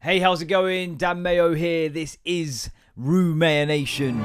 Hey, how's it going? Dan Mayo here. This is RuMayoNation.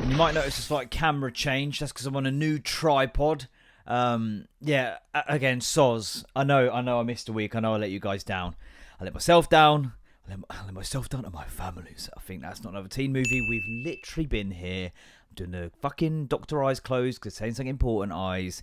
You might notice a slight camera change. That's because I'm on a new tripod. Yeah, again, soz. I know I missed a week. I know I let you guys down. I let myself down. I let myself down to my families. I think that's not another teen movie. We've literally been here. I'm doing the fucking Dr. Eyes closed because saying something important, eyes.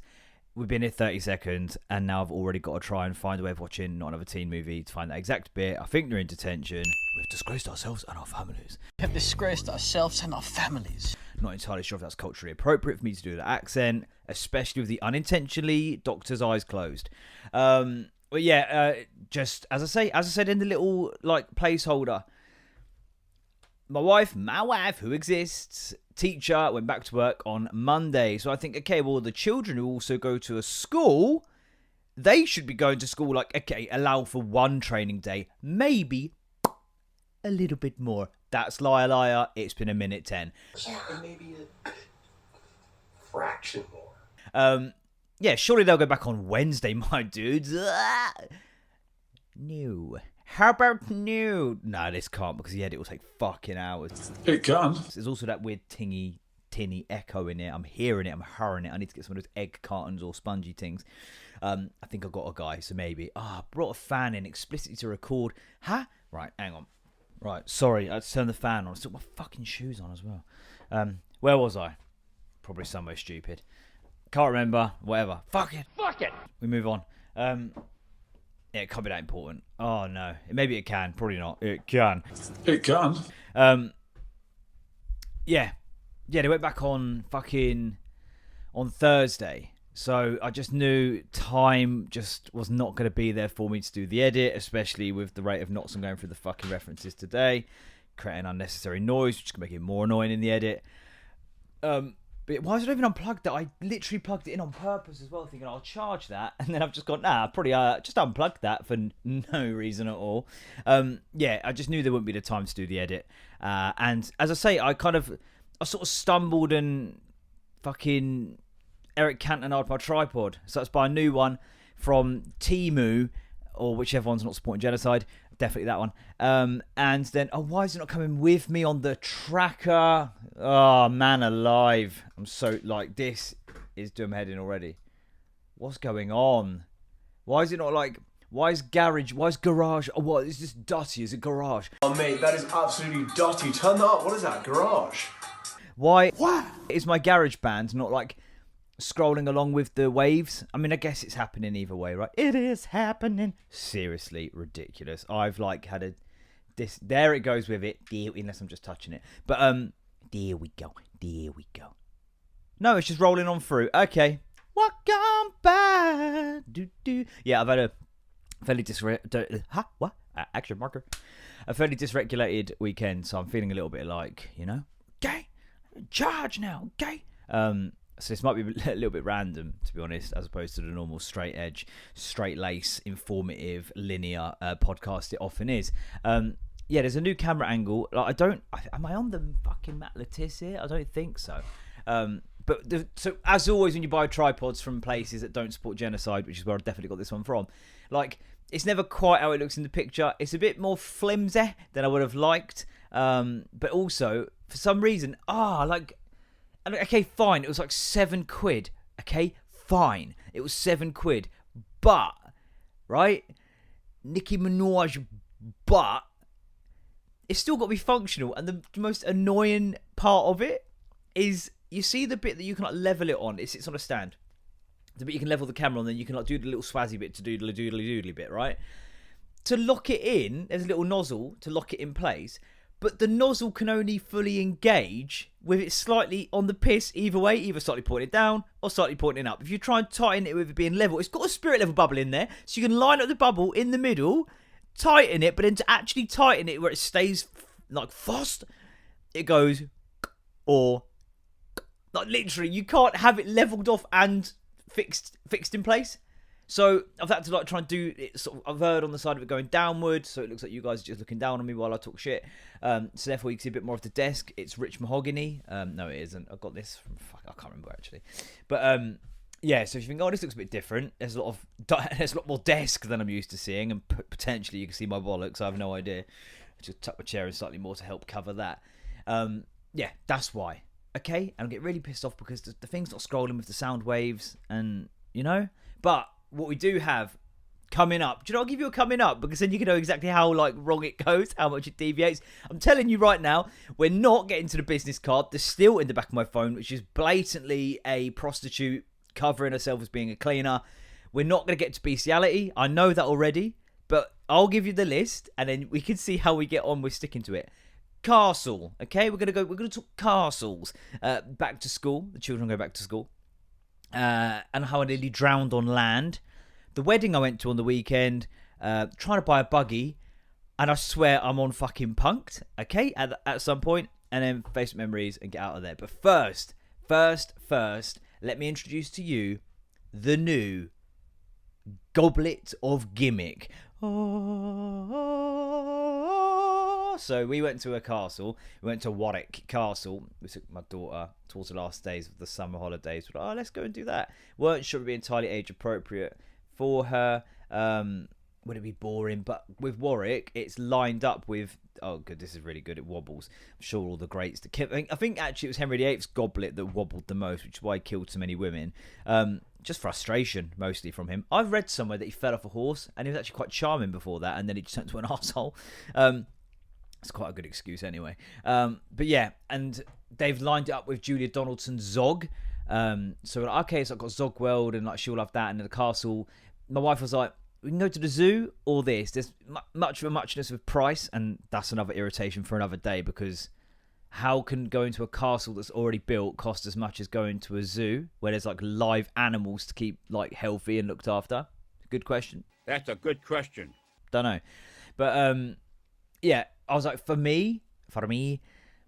We've been here 30 seconds, and now I've already got to try and find a way of watching not another teen movie to find that exact bit. I think they're in detention. We've disgraced ourselves and our families. We have disgraced ourselves and our families. Not entirely sure if that's culturally appropriate for me to do that accent, especially with the unintentionally Doctor's Eyes closed. But yeah, just as I said in the little like placeholder, my wife, who exists, teacher, went back to work on Monday. So I think, okay, well, the children who also go to a school, they should be going to school, like, okay, allow for one training day, maybe a little bit more. That's liar. It's been a minute 10. Yeah, maybe a fraction more. Yeah, surely they'll go back on Wednesday, my dudes. No. How about no? No, this can't because the edit will take fucking hours. It can. There's also that weird tinny echo in it. I'm hearing it. I'm hearing it. I need to get some of those egg cartons or spongy things. I think I've got a guy, so maybe. I brought a fan in explicitly to record. Huh? Right, hang on. Right, sorry. I turned the fan on. I still got my fucking shoes on as well. Where was I? Probably somewhere stupid. Can't remember. Whatever. Fuck it. We move on. Yeah, it can't be that important. Oh, no. Maybe it can. Probably not. It can. It can. Yeah, they went back on Thursday. So I just knew time just was not going to be there for me to do the edit, especially with the rate of knots I'm going through the fucking references today, creating unnecessary noise, which is going to make it more annoying in the edit. But why is it even unplugged that? I literally plugged it in on purpose as well, thinking I'll charge that, and then I've just gone, probably just unplugged that for no reason at all. Yeah, I just knew there wouldn't be the time to do the edit. And as I say, I sort of stumbled and fucking Eric Cantona'd my tripod. So that's by a new one from Temu, or whichever one's not supporting genocide. Definitely that one. And then, why is it not coming with me on the tracker? Oh, man alive. I'm so, this is doom heading already. What's going on? Why is it not why is garage, oh, what, is this dirty? Is it garage? Oh, mate, that is absolutely dirty. Turn that up. What is that? Garage? Why is my garage band not, scrolling along with the waves? I mean, I guess it's happening either way, right? It is happening. Seriously, ridiculous. I've had there it goes with it, unless I'm just touching it. But there we go. No, it's just rolling on through. Okay. Welcome back. Yeah, I've had a fairly action marker. A fairly dysregulated weekend, so I'm feeling a little bit okay, charge now, okay. So this might be a little bit random, to be honest, as opposed to the normal straight edge, straight lace, informative, linear podcast it often is. Yeah, there's a new camera angle. Am I on the fucking Matt Latisse here? I don't think so. So as always, when you buy tripods from places that don't support genocide, which is where I definitely got this one from, it's never quite how it looks in the picture. It's a bit more flimsy than I would have liked. But also, for some reason, okay, fine. It was £7. Okay, fine. It was £7. But, right? Nicki Minaj, but it's still got to be functional. And the most annoying part of it is you see the bit that you can level it on. It sits on a stand. The bit you can level the camera on, then you can do the little swazzy bit to do the doodly bit, right? To lock it in, there's a little nozzle to lock it in place. But the nozzle can only fully engage with it slightly on the piss either way, either slightly pointed down or slightly pointing up. If you try and tighten it with it being level, it's got a spirit level bubble in there, so you can line up the bubble in the middle, tighten it, but then to actually tighten it where it stays fast, it goes or literally you can't have it leveled off and fixed in place. So I've had to like try and do it sort of, I've heard on the side of it going downward, so it looks like you guys are just looking down on me while I talk shit. So therefore you can see a bit more of the desk. It's rich mahogany. No, it isn't. I got this from, I can't remember actually. But yeah, so if you think, oh, this looks a bit different, there's a lot more desk than I'm used to seeing, and potentially you can see my bollocks. I have no idea. I just tuck my chair in slightly more to help cover that. Yeah, that's why. Okay, and I get really pissed off because the thing's not scrolling with the sound waves, and you know. But what we do have coming up, do you know? I'll give you a coming up because then you can know exactly how like wrong it goes, how much it deviates. I'm telling you right now, we're not getting to the business card. There's still in the back of my phone, which is blatantly a prostitute covering herself as being a cleaner. We're not going to get to bestiality. I know that already, but I'll give you the list, and then we can see how we get on with sticking to it. Castle, okay? We're gonna talk castles. Back to school. The children go back to school. And how I nearly drowned on land. The wedding I went to on the weekend. Trying to buy a buggy, and I swear I'm on fucking punked. Okay, at some point, and then Facebook memories and get out of there. But first, let me introduce to you the new Goblet of Gimmick. So we went to a castle. We went to Warwick Castle. We took my daughter towards the last days of the summer holidays. We're like, oh, let's go and do that. Weren't sure it would be entirely age appropriate for her. Would it be boring? But with Warwick, it's lined up with... Oh, good, this is really good. It wobbles. I'm sure all the greats... I think actually it was Henry VIII's goblet that wobbled the most, which is why he killed so many women. Just frustration, mostly, from him. I've read somewhere that he fell off a horse, and he was actually quite charming before that, and then he just turned into an arsehole. It's quite a good excuse anyway. But yeah, and they've lined it up with Julia Donaldson's Zog. So we're like, okay, so I've got Zog World, and like she'll love that, and then the castle. My wife was like, we can go to the zoo or this. There's much of a muchness with price, and that's another irritation for another day, because how can going to a castle that's already built cost as much as going to a zoo where there's like live animals to keep like healthy and looked after? Good question. That's a good question. Don't know. But yeah, I was like, for me,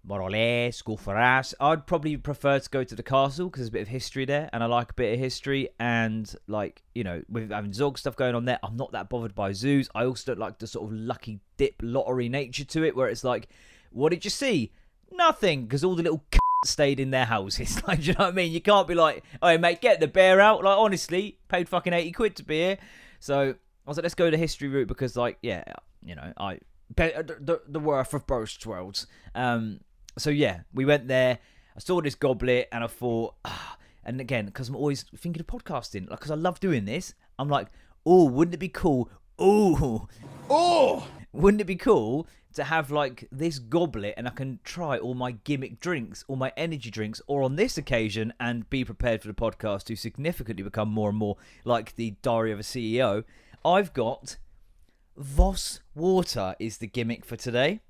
more or less, go for us. I'd probably prefer to go to the castle because there's a bit of history there, and I like a bit of history. And like, you know, with having Zog stuff going on there, I'm not that bothered by zoos. I also don't like the sort of lucky dip lottery nature to it, where it's like, what did you see? Nothing, because all the little stayed in their houses. Like, do you know what I mean? You can't be like, oh mate, get the bear out. Like, honestly, paid fucking 80 quid to be here. So I was like, let's go the history route, because like, yeah, you know, the worth of both worlds. So yeah, we went there. I saw this goblet, and I thought, and again, because I'm always thinking of podcasting, like, because I love doing this, I'm like, oh, wouldn't it be cool? Wouldn't it be cool to have like this goblet, and I can try all my gimmick drinks, all my energy drinks, or on this occasion, and be prepared for the podcast to significantly become more and more like the Diary of a CEO. I've got Voss water is the gimmick for today.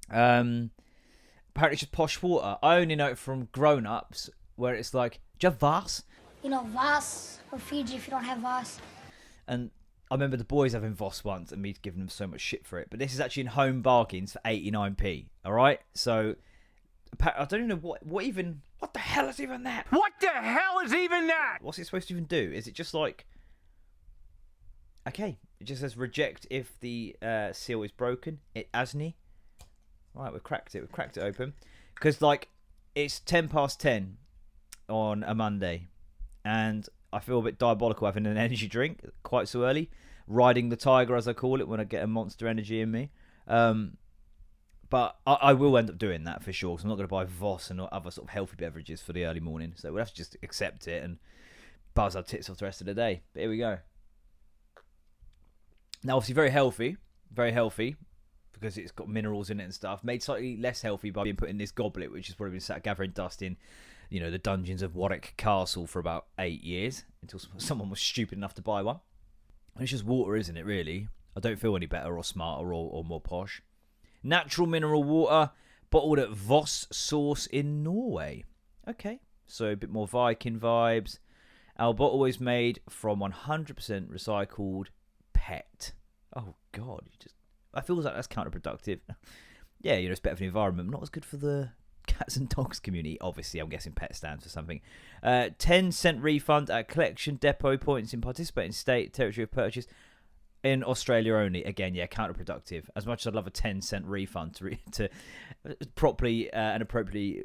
Apparently it's just posh water. I only know it from grown-ups, where it's like, do you have Voss? You know, Voss or Fiji if you don't have Voss. And I remember the boys having Voss once and me giving them so much shit for it. But this is actually in home bargains for 89p. All right? So I don't even know what the hell is even that? What the hell is even that? What's it supposed to even do? Is it just like, okay, it just says reject if the seal is broken. It hasn't. Right, we've cracked it open. Because, like, it's 10:10 on a Monday. And I feel a bit diabolical having an energy drink quite so early. Riding the tiger, as I call it, when I get a monster energy in me. But I will end up doing that for sure. Because I'm not going to buy Voss and other sort of healthy beverages for the early morning. So we'll have to just accept it and buzz our tits off the rest of the day. But here we go. Now, obviously, very healthy. Very healthy. Because it's got minerals in it and stuff. Made slightly less healthy by being put in this goblet, which has probably been sat gathering dust in, you know, the dungeons of Warwick Castle for about 8 years, until someone was stupid enough to buy one. It's just water, isn't it, really? I don't feel any better or smarter or more posh. Natural mineral water, bottled at Voss Source in Norway. Okay, so a bit more Viking vibes. Our bottle is made from 100% recycled PET. Oh, God, I feel like that's counterproductive. Yeah, you know, it's better for the environment, but not as good for the cats and dogs community. Obviously, I'm guessing pet stands for something. 10-cent refund at collection depot points in participating state, territory of purchase. In Australia only. Again, yeah, counterproductive. As much as I'd love a 10-cent refund to properly and appropriately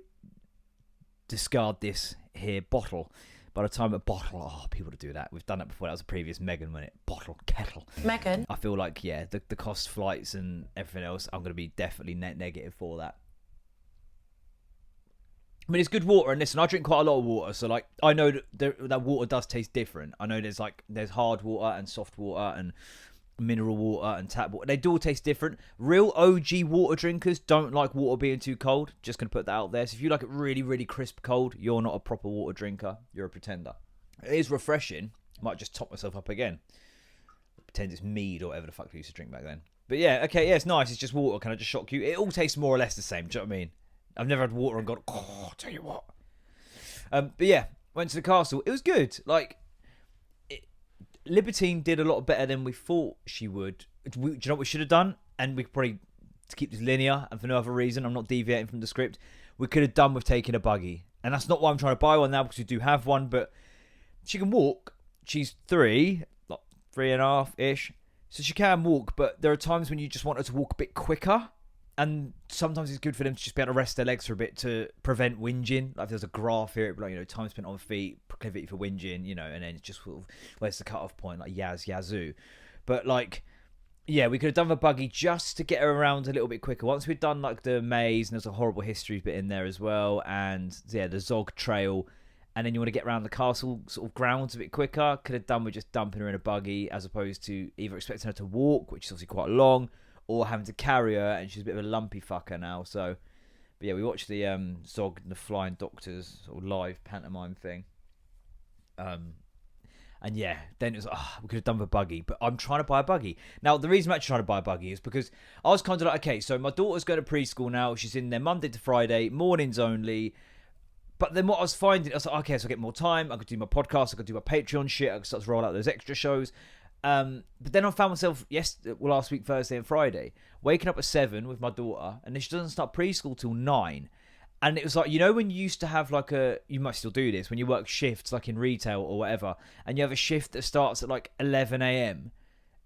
discard this here bottle. By the time a bottle, people to do that. We've done that before. That was a previous Megan, wasn't it? Bottle, kettle. Megan. I feel like, yeah, the cost flights and everything else, I'm going to be definitely net negative for that. I mean, it's good water, and listen, I drink quite a lot of water, so like I know that water does taste different. I know there's hard water and soft water and mineral water and tap water. They do all taste different. Real OG water drinkers don't like water being too cold. Just gonna put that out there. So if you like it really, really crisp cold, you're not a proper water drinker. You're a pretender. It is refreshing. Might just top myself up again. Pretend it's mead or whatever the fuck we used to drink back then. But yeah, okay, yeah, it's nice. It's just water. Can I just shock you? It all tastes more or less the same. Do you know what I mean? I've never had water and gone, oh, I'll tell you what. But yeah, went to the castle. It was good. Like, Libertine did a lot better than we thought she would. Do you know what we should have done? And we could probably, to keep this linear and for no other reason, I'm not deviating from the script, we could have done with taking a buggy. And that's not why I'm trying to buy one now, because we do have one, but she can walk. She's 3, like 3.5-ish. So she can walk, but there are times when you just want her to walk a bit quicker. And sometimes it's good for them to just be able to rest their legs for a bit to prevent whinging. Like if there's a graph here, it'd be like, time spent on feet, proclivity for whinging, and then it's just sort of, where's the cut-off point? Like yazoo. But like, yeah, we could have done the buggy just to get her around a little bit quicker. Once we'd done like the maze, and there's a horrible history bit in there as well, and yeah, the Zog trail, and then you want to get around the castle sort of grounds a bit quicker, could have done with just dumping her in a buggy as opposed to either expecting her to walk, which is obviously quite long, or having to carry her, and she's a bit of a lumpy fucker now. So, but yeah, we watched the Zog and the Flying Doctors sort of live pantomime thing. And yeah, then it was we could have done the buggy, but I'm trying to buy a buggy. Now, the reason I'm actually trying to buy a buggy is because I was kind of like, okay, so my daughter's going to preschool now. She's in there Monday to Friday, mornings only. But then what I was finding, I was like, okay, so I get more time. I could do my podcast. I could do my Patreon shit. I could start to roll out those extra shows. But then I found myself last week, Thursday and Friday, waking up at 7 with my daughter, and then she doesn't start preschool till 9. And it was like, when you used to have like you might still do this, when you work shifts like in retail or whatever, and you have a shift that starts at like 11 a.m.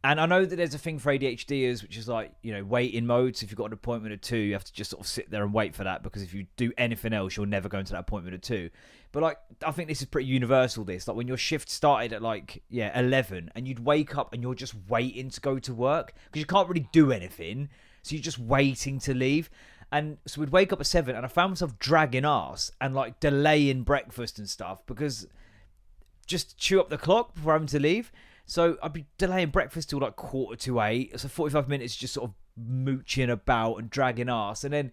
And I know that there's a thing for ADHDers, which is like, waiting mode. So if you've got an appointment at 2, you have to just sort of sit there and wait for that, because if you do anything else, you'll never go into that appointment at 2. But like, I think this is pretty universal, this. Like when your shift started at like, 11, and you'd wake up and you're just waiting to go to work because you can't really do anything. So you're just waiting to leave. And so we'd wake up at 7, and I found myself dragging arse and like delaying breakfast and stuff because just chew up the clock before having to leave. So I'd be delaying breakfast till like 7:45. So 45 minutes just sort of mooching about and dragging arse. And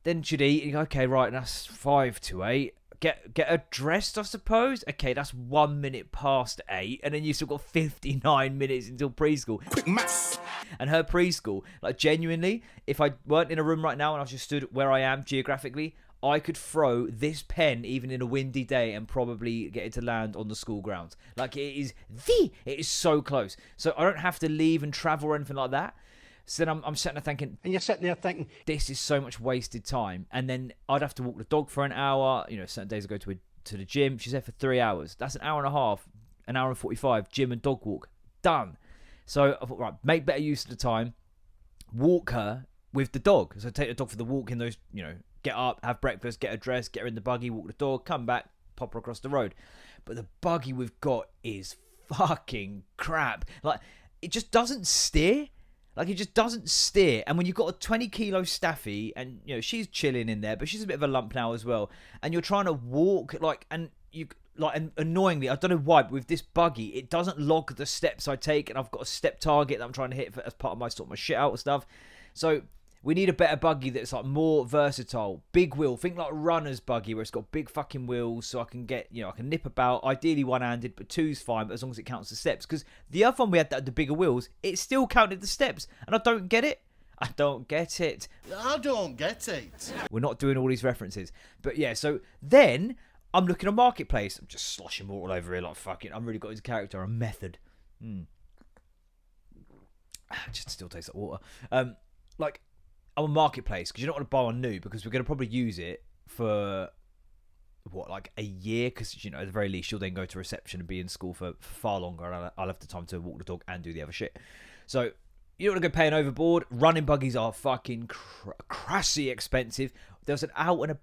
then she'd eat and you go, okay, right, that's 5 to 8. Get her dressed, I suppose. Okay, that's 1 minute past 8. And then you still got 59 minutes until preschool. Quick maths. And her preschool, like genuinely, if I weren't in a room right now and I was just stood where I am geographically, I could throw this pen even in a windy day and probably get it to land on the school grounds. Like it is so close. So I don't have to leave and travel or anything like that. So then I'm sitting there thinking, and you're sitting there thinking, this is so much wasted time. And then I'd have to walk the dog for an hour. Certain days I go to the gym. She's there for 3 hours. That's an hour and a half, an hour and 45 gym and dog walk done. So I thought, right, make better use of the time. Walk her with the dog. So take the dog for the walk in those, get up, have breakfast, get her dressed, get her in the buggy, walk the dog, come back, pop her across the road. But the buggy we've got is fucking crap. Like, it just doesn't steer. Like, it just doesn't steer. And when you've got a 20-kilo staffy, and, she's chilling in there, but she's a bit of a lump now as well, and you're trying to walk, and annoyingly, I don't know why, but with this buggy, it doesn't log the steps I take, and I've got a step target that I'm trying to hit as part of my sort of my shit out and stuff. So we need a better buggy that's like more versatile. Big wheel. Think like a runner's buggy where it's got big fucking wheels so I can get, I can nip about. Ideally one-handed, but two's fine, but as long as it counts the steps. Because the other one we had that had the bigger wheels, it still counted the steps. And I don't get it. I don't get it. We're not doing all these references. But yeah, so then I'm looking at Marketplace. I'm just sloshing water all over here like fucking. I'm really got into character. A method. Just still tastes like water. I'm a Marketplace because you don't want to buy one new because we're going to probably use it for what, like a year, because, you know, at the very least she'll then go to reception and be in school for far longer, and I'll have the time to walk the dog and do the other shit. So you don't want to go paying overboard. Running buggies are fucking crassy expensive. There was an out and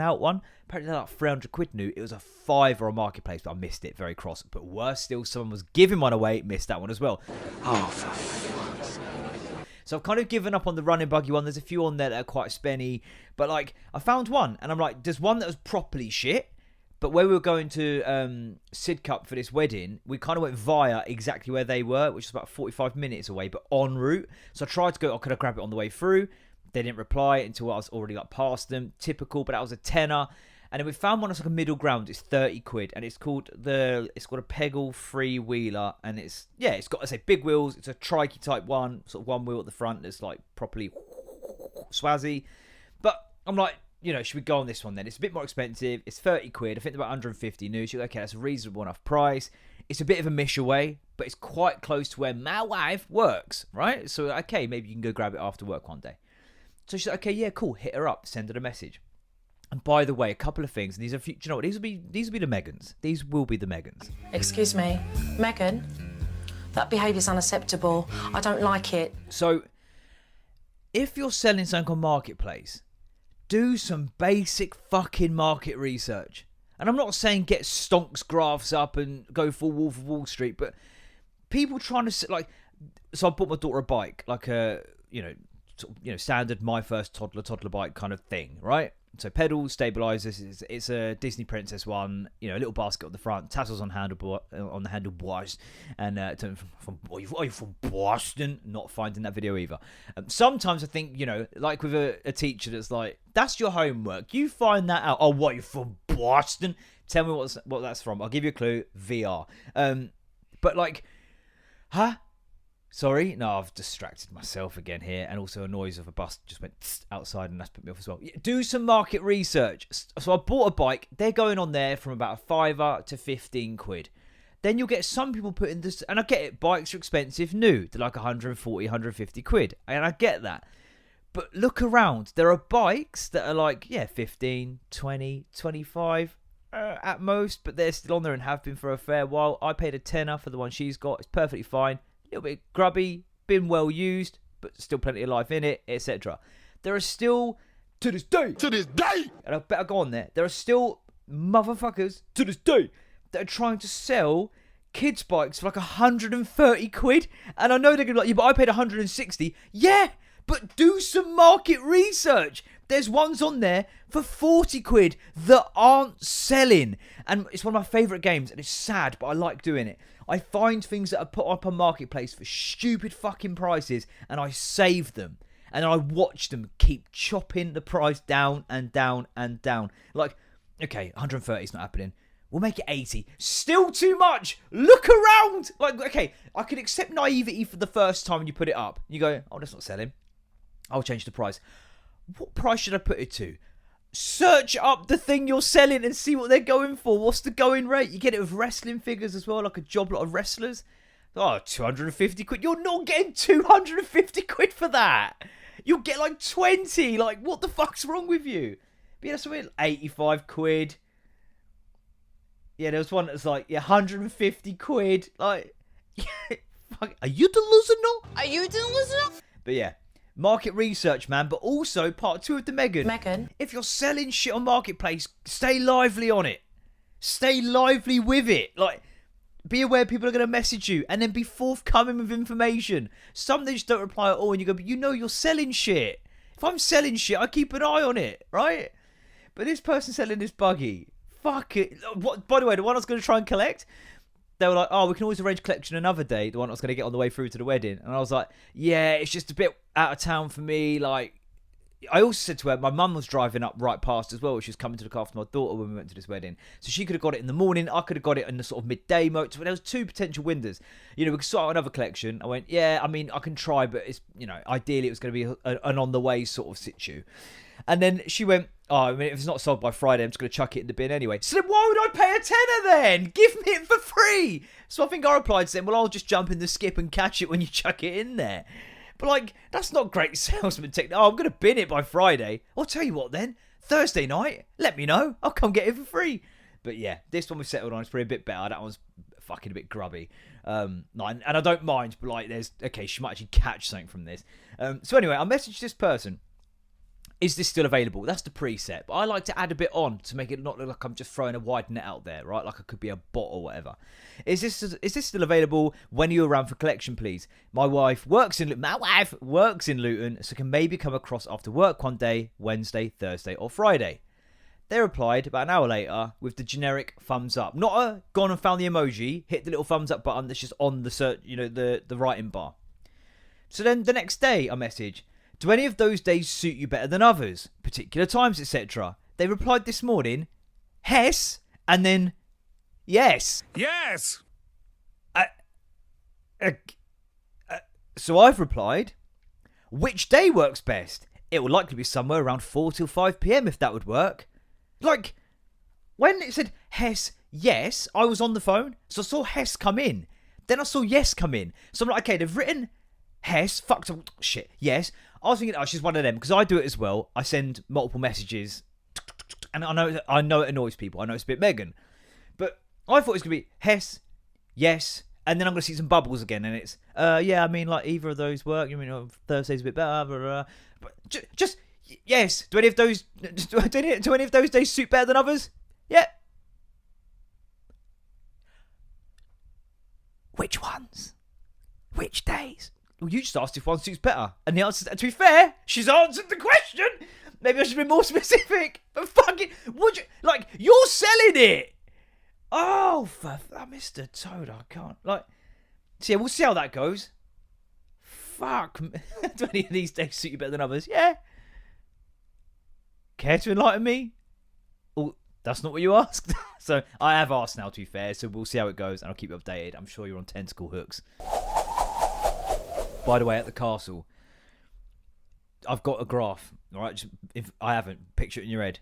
out one. Apparently they're like 300 quid new. It was a fiver on Marketplace, but I missed it. Very cross. But worse still, someone was giving one away. Missed that one as well. Oh, for fuck's sake. So I've kind of given up on the running buggy one. There's a few on there that are quite spenny. But, like, I found one. And I'm like, there's one that was properly shit. But when we were going to Sidcup for this wedding, we kind of went via exactly where they were, which is about 45 minutes away, but en route. So I tried to go, could I grab it on the way through? They didn't reply until I was already like past them. Typical, but that was a tenner. And then we found one that's like a middle ground. It's 30 quid, and it's called a Peggle Freewheeler, and it's got, I say, big wheels. It's a trikey type one, sort of one wheel at the front that's like properly swazzy. But I'm like, you know, should we go on this one then? It's a bit more expensive. It's 30 quid. I think about 150 new. So okay, that's a reasonable enough price. It's a bit of a mish away, but it's quite close to where my wife works, right? So okay, maybe you can go grab it after work one day. So she's like, okay, yeah, cool. Hit her up, send her a message. And by the way, a couple of things. And these are, do you know what? These will be the Megans. These will be the Megans. Excuse me, Megan. That behaviour's unacceptable. I don't like it. So, if you're selling something on Marketplace, do some basic fucking market research. And I'm not saying get stonks graphs up and go full Wolf of Wall Street, but people trying to, like, so I bought my daughter a bike, like a, standard my first toddler bike kind of thing, right? So pedals, stabilizers. It's a Disney Princess one. You know, a little basket on the front, tassels on the handlebars, and are you from Boston? Not finding that video either. Sometimes I think, you know, like with a teacher that's like, that's your homework. You find that out. Oh, what, are you from Boston? Tell me what that's from. I'll give you a clue. VR. But like, huh? Sorry, no, I've distracted myself again here, and also a noise of a bus just went outside, and that's put me off as well. Do some market research. So I bought a bike. They're going on there from about a £5 to 15 quid. Then you'll get some people putting this, and I get it, bikes are expensive new. They're like 140, 150 quid, and I get that. But look around. There are bikes that are like, 15, 20, 25 at most, but they're still on there and have been for a fair while. I paid a tenner for the one she's got. It's perfectly fine. A little bit grubby, been well used, but still plenty of life in it, etc. There are still, to this day, and I better go on there are still motherfuckers, to this day, that are trying to sell kids' bikes for like 130 quid. And I know they're going to be like, yeah, but I paid 160. Yeah, but do some market research. There's ones on there for 40 quid that aren't selling. And it's one of my favourite games, and it's sad, but I like doing it. I find things that are put up on Marketplace for stupid fucking prices, and I save them. And I watch them keep chopping the price down and down and down. Like, okay, 130 is not happening. We'll make it 80. Still too much. Look around. Like, okay, I can accept naivety for the first time you put it up. You go, oh, that's not selling. I'll change the price. What price should I put it to? Search up the thing you're selling and see what they're going for. What's the going rate? You get it with wrestling figures as well, like a job lot of wrestlers. Oh, 250 quid. You're not getting 250 quid for that. You'll get like 20. Like, what the fuck's wrong with you? But yeah, that's weird. 85 quid. Yeah, there was one that's like, 150 quid. Like, fuck, are you delusional? Are you delusional? But yeah. Market research, man, but also part 2 of the Megan. Megan. If you're selling shit on Marketplace, stay lively on it. Stay lively with it. Like, be aware people are going to message you, and then be forthcoming with information. Some they just don't reply at all, and you go, but you know you're selling shit. If I'm selling shit, I keep an eye on it, right? But this person selling this buggy, fuck it. What? By the way, the one I was going to try and collect, they were like, oh, we can always arrange collection another day, the one I was going to get on the way through to the wedding. And I was like, yeah, it's just a bit out of town for me. Like, I also said to her, my mum was driving up right past as well. She was coming to look after my daughter when we went to this wedding. So she could have got it in the morning. I could have got it in the sort of midday mode. So there was 2 potential windows. You know, we could sort out another collection. I went, yeah, I mean, I can try, but it's, you know, ideally it was going to be an on the way sort of situ. And then she went, oh, I mean, if it's not sold by Friday, I'm just going to chuck it in the bin anyway. So then why would I pay a tenner then? Give me it for free. So I think I replied saying, well, I'll just jump in the skip and catch it when you chuck it in there. But, like, that's not great salesman technique. Oh, I'm going to bin it by Friday. I'll tell you what then. Thursday night, let me know. I'll come get it for free. But yeah, this one we settled on is probably a bit better. That one's fucking a bit grubby. And I don't mind, but like, she might actually catch something from this. So anyway, I messaged this person. Is this still available? That's the preset. But I like to add a bit on to make it not look like I'm just throwing a wide net out there, right? Like I could be a bot or whatever. Is this still available? When are you around for collection, please? My wife works in Luton, so can maybe come across after work one day, Wednesday, Thursday, or Friday. They replied about an hour later with the generic thumbs up. Not a gone and found the emoji, hit the little thumbs up button that's just on the search, the writing bar. So then the next day I message, do any of those days suit you better than others? Particular times, etc. They replied this morning, Hess, and then yes. Yes! So I've replied, which day works best? It will likely be somewhere around 4 till 5 p.m. if that would work. Like, when it said Hess, yes, I was on the phone, so I saw Hess come in. Then I saw yes come in. So I'm like, okay, they've written Hess, fucked up, shit, yes. I was thinking, oh, she's one of them, because I do it as well. I send multiple messages, and I know it annoys people. I know it's a bit Megan. But I thought it was going to be Hess, yes, and then I'm going to see some bubbles again, and it's, yeah, I mean, like, either of those work. You mean, Thursday's a bit better, blah, blah, blah. But just, yes. Do any of those days suit better than others? Yeah. Which ones? Which days? Well, you just asked if one suits better. And the answer, to be fair, she's answered the question. Maybe I should be more specific. But fucking, would you, like, you're selling it. Oh, Mr. Toad, I can't. Like, so yeah, we'll see how that goes. Fuck. Do any of these days suit you better than others? Yeah. Care to enlighten me? Oh, that's not what you asked. So I have asked now, to be fair. So we'll see how it goes, and I'll keep you updated. I'm sure you're on tentacle hooks. By the way, at the castle, I've got a graph. All right, just, if I haven't, picture it in your head.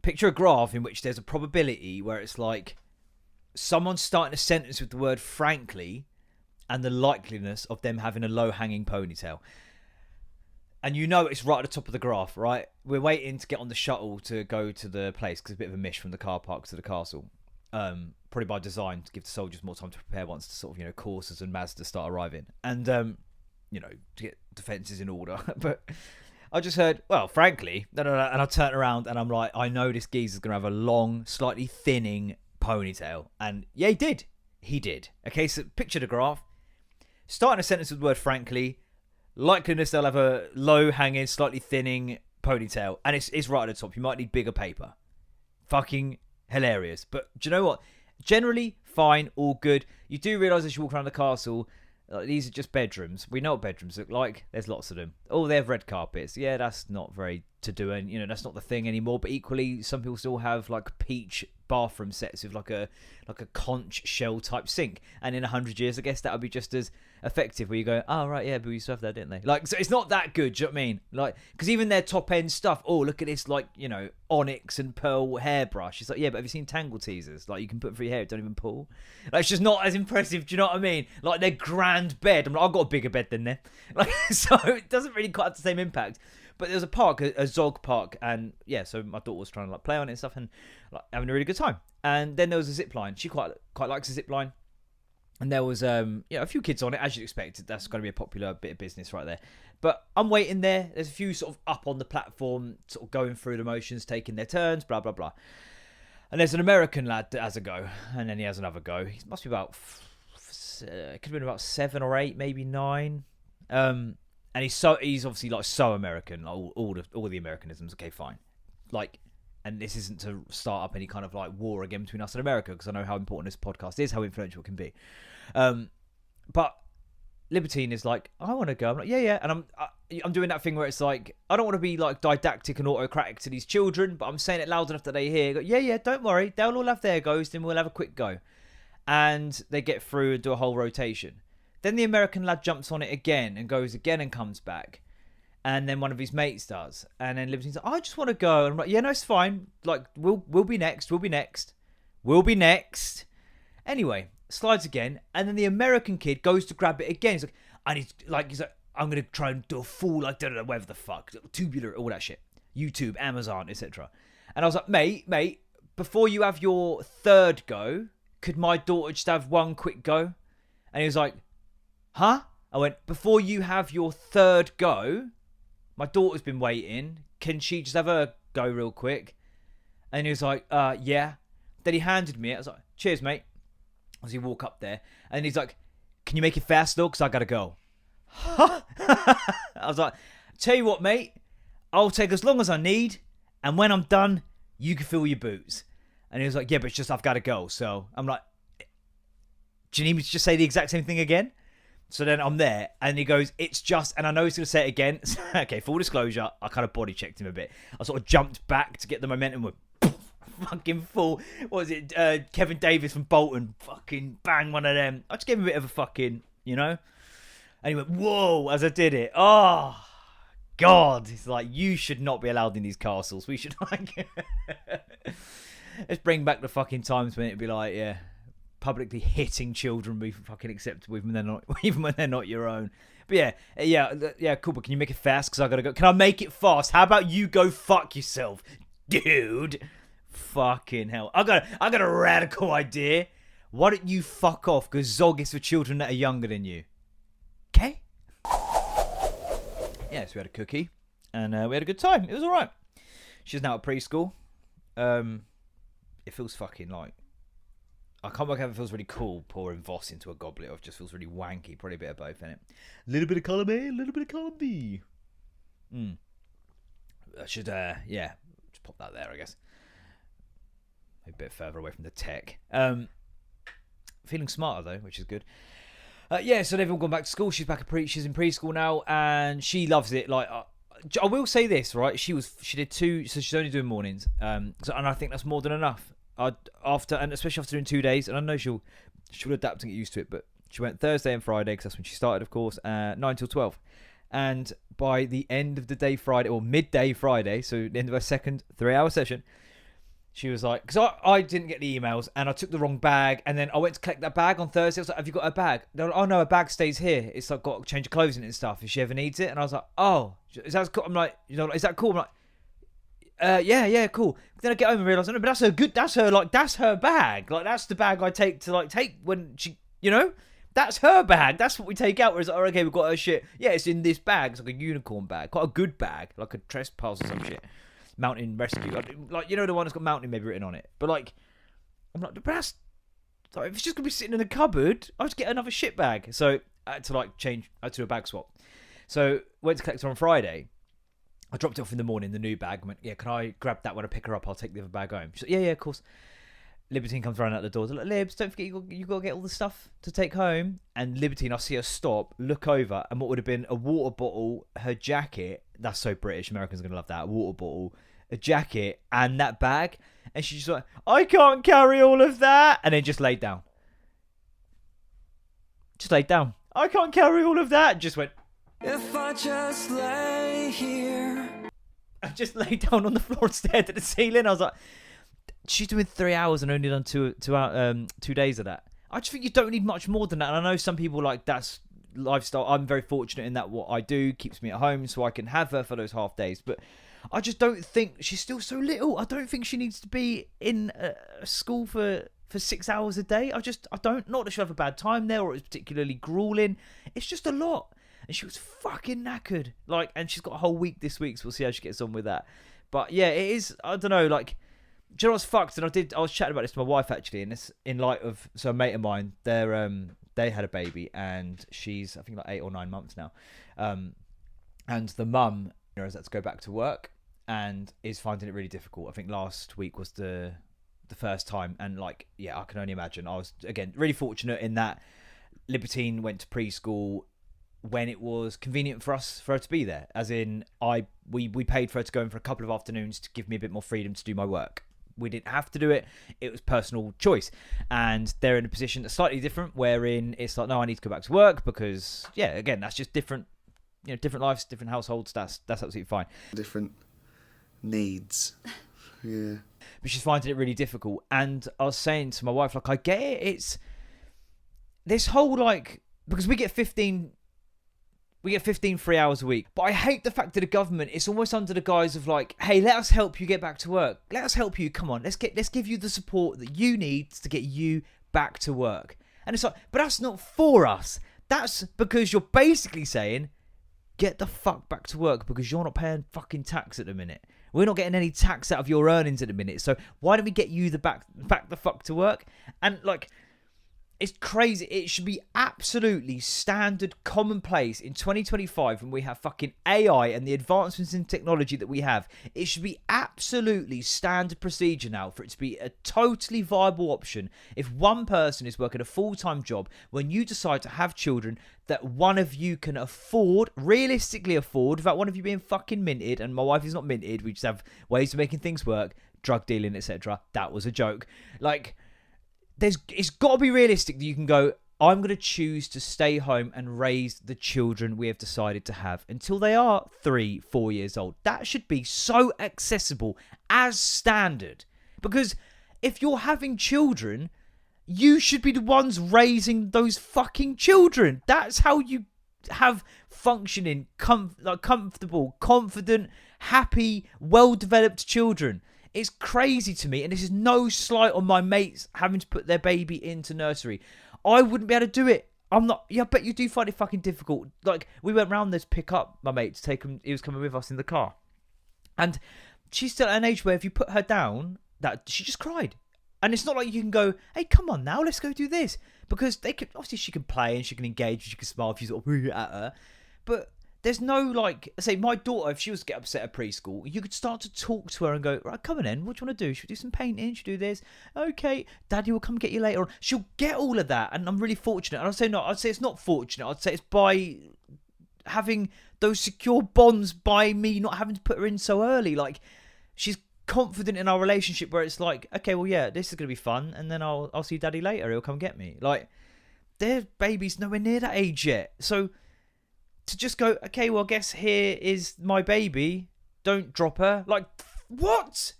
Picture a graph in which there's a probability where it's like someone's starting a sentence with the word frankly, and the likeliness of them having a low-hanging ponytail. And you know it's right at the top of the graph, right? We're waiting to get on the shuttle to go to the place because it's a bit of a mish from the car park to the castle. Probably by design to give the soldiers more time to prepare once the sort of, coursers and Mazda start arriving. And, to get defences in order. But I just heard, well, frankly, no. And I turned around and I'm like, I know this geezer's going to have a long, slightly thinning ponytail. And yeah, he did. Okay, so picture the graph. Starting a sentence with the word frankly, likeliness they'll have a low-hanging, slightly thinning ponytail. And it's right at the top. You might need bigger paper. Fucking hilarious. But do you know what? Generally, fine, all good. You do realise as you walk around the castle, these are just bedrooms. We know what bedrooms look like. There's lots of them. Oh, they have red carpets. Yeah, that's not very to do, and that's not the thing anymore. But equally, some people still have like peach bathroom sets with like a conch shell type sink. And in 100 years, I guess that would be just as effective. Where you go, oh right, yeah, but we used to have that, didn't they? Like, so it's not that good. Do you know what I mean? Like, because even their top end stuff. Oh, look at this, like onyx and pearl hairbrush. It's like, yeah, but have you seen Tangle teasers? Like, you can put it through your hair, it don't even pull. Like, it's just not as impressive. Do you know what I mean? Like their grand bed. I'm like, I've got a bigger bed than them. Like, so it doesn't really quite have the same impact. But there was a park, a Zog park, and yeah, so my daughter was trying to like play on it and stuff, and like having a really good time. And then there was a zip line. She quite likes a zip line. And there was a few kids on it, as you'd expect. That's going to be a popular bit of business right there. But I'm waiting there. There's a few sort of up on the platform, sort of going through the motions, taking their turns, blah, blah, blah. And there's an American lad that has a go, and then he has another go. He must be about, it could have been about 7 or 8, maybe 9. And he's obviously like so American, like all the Americanisms. Okay, fine. Like, and this isn't to start up any kind of like war again between us and America, because I know how important this podcast is, how influential it can be. But Libertine is like, I want to go. I'm like, yeah, and I'm doing that thing where it's like, I don't want to be like didactic and autocratic to these children, but I'm saying it loud enough that they hear. Go, yeah, don't worry, they'll all have their goes, then we'll have a quick go, and they get through and do a whole rotation. Then the American lad jumps on it again and goes again and comes back. And then one of his mates does. And then Libertine's like, I just want to go. And I'm like, yeah, no, it's fine. Like, we'll be next. Anyway, slides again. And then the American kid goes to grab it again. He's like, I'm going to try and do a full, like, whatever the fuck, tubular, all that shit. YouTube, Amazon, etc. And I was like, mate, before you have your third go, could my daughter just have one quick go? And he was like, huh? I went, before you have your third go, my daughter's been waiting. Can she just have a go real quick? And he was like, yeah. Then he handed me it. I was like, cheers, mate. As he walk up there. And he's like, can you make it fast, though? Because I got to go. I was like, tell you what, mate. I'll take as long as I need. And when I'm done, you can fill your boots. And he was like, yeah, but it's just I've got to go. So I'm like, do you need me to just say the exact same thing again? So then I'm there, and he goes, it's just, and I know he's going to say it again. Okay, full disclosure, I kind of body checked him a bit. I sort of jumped back to get the momentum with fucking full, what was it, Kevin Davis from Bolton, fucking bang one of them. I just gave him a bit of a fucking, you know? And he went, whoa, as I did it. Oh, God. It's like, you should not be allowed in these castles. We should, like, let's bring back the fucking times when it'd be like, yeah, publicly hitting children be fucking acceptable even when they're not your own. But yeah, cool. But can you make it fast? Because I gotta go. Can I make it fast? How about you go fuck yourself, dude? Fucking hell. I got a radical idea. Why don't you fuck off? Because Zog is for children that are younger than you. Okay. Yeah, so we had a cookie and we had a good time. It was all right. She's now at preschool. It feels fucking like, I can't work out if it feels really cool pouring Voss into a goblet or if it just feels really wanky. Probably a bit of both in it. A little bit of column A, a little bit of column B. I should, just pop that there, I guess. A bit further away from the tech. Feeling smarter though, which is good. So they've all gone back to school. She's she's in preschool now, and she loves it. Like, I will say this, right? She did 2, so she's only doing mornings. And I think that's more than enough. Especially after doing 2 days, and I know she'll adapt and get used to it. But she went Thursday and Friday because that's when she started, of course, 9 till 12. And by the end of the day Friday, or midday Friday, so the end of her second 3-hour session, she was like, because I didn't get the emails and I took the wrong bag, and then I went to collect that bag on Thursday. I was like, have you got a bag? They're like, oh no, a bag stays here. It's like got to change of clothes in it and stuff if she ever needs it. And I was like, oh, is that cool? I'm like, is that cool? I'm like, yeah, cool. Then I get home and realise, no, but that's her bag. Like, that's the bag I take when she, that's her bag. That's what we take out. Whereas, okay, we've got her shit. Yeah, it's in this bag. It's like a unicorn bag, quite a good bag, like a trespass or some shit. Mountain rescue, like the one that's got mountain maybe written on it. But like, I'm like, but that's like, if it's just gonna be sitting in a cupboard, I'll just get another shit bag. So I had to I had to do a bag swap. So went to collect her on Friday. I dropped it off in the morning, the new bag. I went, yeah, can I grab that when I pick her up? I'll take the other bag home. She's like, yeah, of course. Libertine comes running out the door. Like, Libs, don't forget you got to get all the stuff to take home. And Libertine, I see her stop, look over, and what would have been a water bottle, her jacket. That's so British. Americans are gonna love that. A water bottle, a jacket, and that bag. And she's just like, I can't carry all of that. And then just laid down. I can't carry all of that. Just went, if I just lay here. I just laid down on the floor and stared at the ceiling. I was like, she's doing 3 hours and only done 2 days of that. I just think you don't need much more than that. And I know some people like that's lifestyle. I'm very fortunate in that what I do keeps me at home so I can have her for those half days. But I just don't think she's still so little. I don't think she needs to be in a school for 6 hours a day. I don't. Not that she'll have a bad time there or it's particularly grueling. It's just a lot. And she was fucking knackered. Like, and she's got a whole week this week, so we'll see how she gets on with that. But yeah, it is. I don't know. Like, do you know what's fucked? And I was chatting about this to my wife actually, and this in light of a mate of mine. They had a baby, and she's I think like 8 or 9 months now. And the mum has had to go back to work and is finding it really difficult. I think last week was the first time, and like, yeah, I can only imagine. I was again really fortunate in that Libertine went to preschool when it was convenient for her to be there. As in, we paid for her to go in for a couple of afternoons to give me a bit more freedom to do my work. We didn't have to do it. It was personal choice. And they're in a position that's slightly different, wherein it's like, no, I need to go back to work because, yeah, again, that's just different, different lives, different households. That's absolutely fine. Different needs. Yeah. But she's finding it really difficult. And I was saying to my wife, like, I get it. It's this whole, like, because we get 15 We get 15 free hours a week. But I hate the fact that the government is almost under the guise of like, hey, let us help you get back to work. Let us help you. Come on, let's give you the support that you need to get you back to work. And it's like, but that's not for us. That's because you're basically saying, get the fuck back to work because you're not paying fucking tax at the minute. We're not getting any tax out of your earnings at the minute. So why don't we get you back the fuck to work? And like, it's crazy. It should be absolutely standard commonplace in 2025 when we have fucking AI and the advancements in technology that we have. It should be absolutely standard procedure now for it to be a totally viable option if one person is working a full-time job when you decide to have children that one of you can realistically afford, without one of you being fucking minted, and my wife is not minted, we just have ways of making things work, drug dealing, etc. That was a joke. Like, it's got to be realistic that you can go, I'm going to choose to stay home and raise the children we have decided to have until they are 3-4 years old. That should be so accessible as standard. Because if you're having children, you should be the ones raising those fucking children. That's how you have functioning, comfortable, confident, happy, well-developed children. It's crazy to me, and this is no slight on my mates having to put their baby into nursery. I wouldn't be able to do it. I'm not. Yeah, I bet you do find it fucking difficult. Like, we went round there to pick up my mate to take him. He was coming with us in the car, and she's still at an age where if you put her down, that she just cried. And it's not like you can go, hey, come on now, let's go do this, because they could obviously she can play and she can engage, she can smile if you sort of at her, but there's no, like, say, my daughter, if she was to get upset at preschool, you could start to talk to her and go, right, come on in, what do you want to do? Should we do some painting? Should we do this? Okay, Daddy will come get you later on. She'll get all of that, and I'm really fortunate. And I'd say it's not fortunate. I'd say it's by having those secure bonds, by me not having to put her in so early. Like, she's confident in our relationship where it's like, okay, well, yeah, this is going to be fun, and then I'll see Daddy later. He'll come get me. Like, their baby's nowhere near that age yet. So to just go, okay, well, I guess here is my baby, don't drop her. Like, what?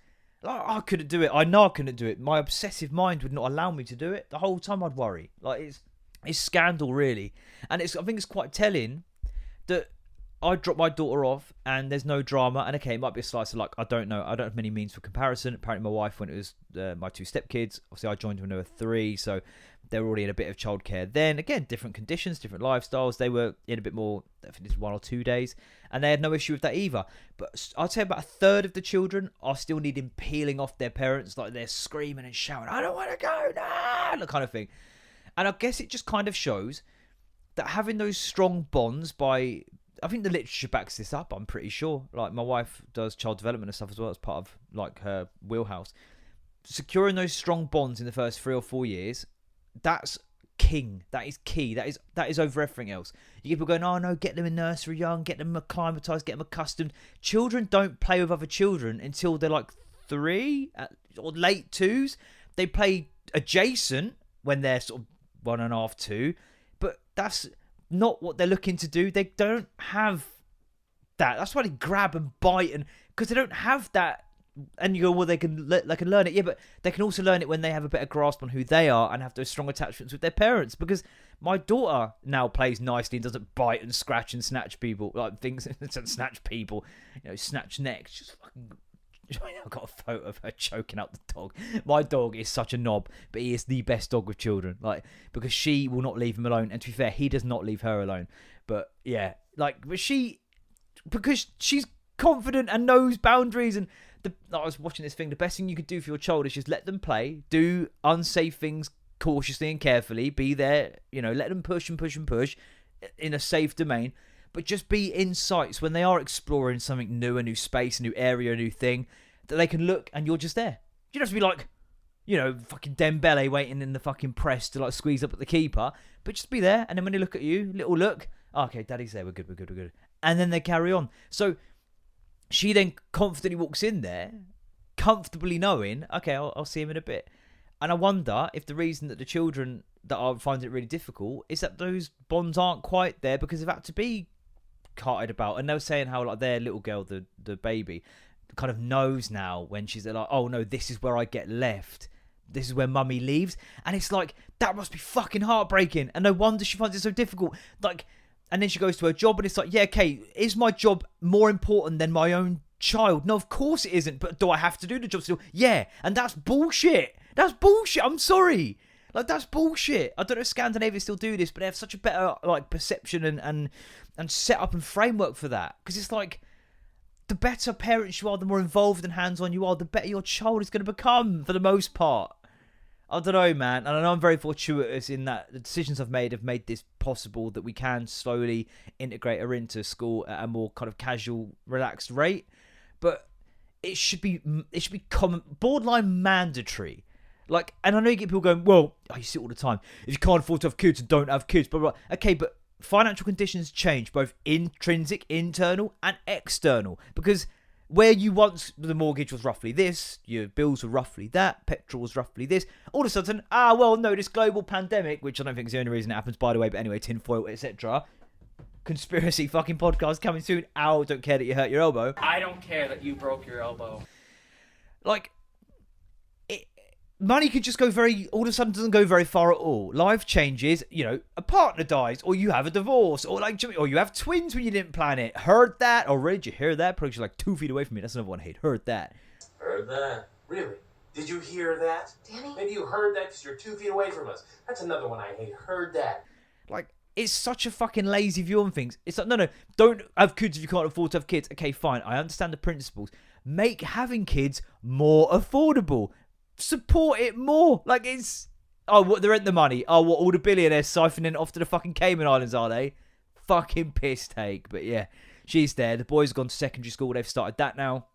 Like, I couldn't do it. I know I couldn't do it. My obsessive mind would not allow me to do it. The whole time I'd worry. Like, it's scandal, really. And I think it's quite telling that I dropped my daughter off and there's no drama. And okay, it might be a slice of luck. I don't know. I don't have many means for comparison. Apparently my wife, when it was my 2 stepkids, obviously I joined when they were 3, so they were already in a bit of childcare. Then again, different conditions, different lifestyles. They were in a bit more, I think it's 1 or 2 days, and they had no issue with that either. But I'd say about a third of the children are still needing peeling off their parents, like they're screaming and shouting, I don't want to go, nah, that kind of thing. And I guess it just kind of shows that having those strong bonds by, I think the literature backs this up, I'm pretty sure. Like, my wife does child development and stuff as well as part of, like, her wheelhouse. Securing those strong bonds in the first 3 or 4 years, that's king. That is key. That is over everything else. You get people going, oh no, get them in nursery young, get them acclimatized, get them accustomed. Children don't play with other children until they're like 3 or late 2s. They play adjacent when they're sort of 1.5, 2, but that's not what they're looking to do. They don't have that. That's why they grab and bite, and because they don't have that. And you go, well, they can learn it. Yeah, but they can also learn it when they have a better grasp on who they are and have those strong attachments with their parents. Because my daughter now plays nicely and doesn't bite and scratch and snatch people, like things, snatch people, snatch necks. Just fucking. I've got a photo of her choking out the dog. My dog is such a knob, but he is the best dog with children. Like, because she will not leave him alone, and to be fair, he does not leave her alone. But yeah, like, because she's confident and knows boundaries. And I was watching this thing. The best thing you could do for your child is just let them play, do unsafe things cautiously and carefully, be there, let them push and push and push in a safe domain, but just be in sights when they are exploring something new, a new space, a new area, a new thing, that they can look and you're just there. You don't have to be like, fucking Dembele waiting in the fucking press to like squeeze up at the keeper, but just be there, and then when they look at you, little look, okay, Daddy's there, we're good. And then they carry on. So she then confidently walks in there, comfortably knowing, okay, I'll see him in a bit. And I wonder if the reason that the children that are finding it really difficult is that those bonds aren't quite there because they've had to be carted about. And they were saying how, like, their little girl, the baby, kind of knows now when she's like, oh no, this is where I get left. This is where mummy leaves. And it's like, that must be fucking heartbreaking. And no wonder she finds it so difficult. Like, And then she goes to her job, and it's like, yeah, okay, is my job more important than my own child? No, of course it isn't. But do I have to do the job still? Yeah, and that's bullshit. That's bullshit. I'm sorry. Like, that's bullshit. I don't know if Scandinavia still do this, but they have such a better like perception and setup and framework for that. Because it's like, the better parents you are, the more involved and hands-on you are, the better your child is going to become, for the most part. I don't know, man. And I know I'm very fortuitous in that the decisions I've made have made this possible, that we can slowly integrate her into school at a more kind of casual, relaxed rate. But it should be common, borderline mandatory. Like, and I know you get people going, well, you see it all the time. If you can't afford to have kids, don't have kids. Blah, blah, blah. Okay, but financial conditions change, both intrinsic, internal, and external. Because where you once, the mortgage was roughly this, your bills were roughly that, petrol was roughly this, all of a sudden, well, no, this global pandemic, which I don't think is the only reason it happens, by the way, but anyway, tinfoil, etc. Conspiracy fucking podcast coming soon. Ow, don't care that you hurt your elbow. I don't care that you broke your elbow. Like, money could just go all of a sudden doesn't go very far at all. Life changes, a partner dies, or you have a divorce, or you have twins when you didn't plan it. Heard that? Or did you hear that? Probably like 2 feet away from me. That's another one I hate. Heard that. Heard that. Really? Did you hear that? Danny? Maybe you heard that because you're 2 feet away from us. That's another one I hate. Heard that. Like, it's such a fucking lazy view on things. It's like, no, don't have kids if you can't afford to have kids. Okay, fine. I understand the principles. Make having kids more affordable. Support it more. Like, it's, they're in the money. All the billionaires siphoning it off to the fucking Cayman Islands, are they? Fucking piss take. But yeah, she's there. The boys have gone to secondary school. They've started that now.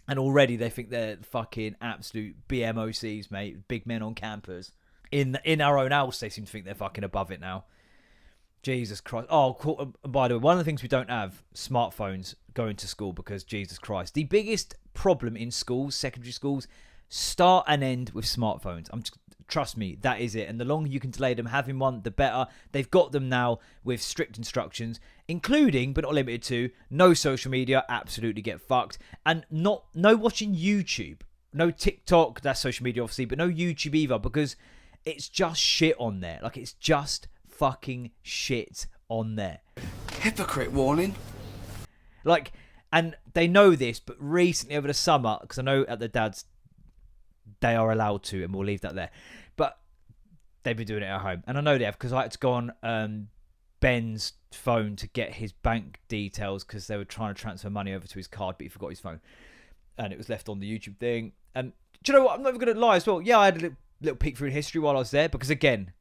And already they think they're fucking absolute BMOCs, mate. Big men on campers. In our own house, they seem to think they're fucking above it now. Jesus Christ. Oh, cool. By the way, one of the things we don't have, smartphones going to school, because Jesus Christ. The biggest problem in schools, secondary schools, start and end with smartphones. Trust me, that is it. And the longer you can delay them having one, the better. They've got them now with strict instructions, including, but not limited to, no social media, absolutely get fucked. And no watching YouTube. No TikTok, that's social media obviously, but no YouTube either, because it's just shit on there. Like, it's just fucking shit on there. Hypocrite warning. Like, and they know this, but recently over the summer, because I know at the dad's, they are allowed to, and we'll leave that there. But they've been doing it at home. And I know they have, because I had to go on Ben's phone to get his bank details, because they were trying to transfer money over to his card, but he forgot his phone. And it was left on the YouTube thing. And do you know what? I'm not even going to lie as well. Yeah, I had a little peek through history while I was there, because again,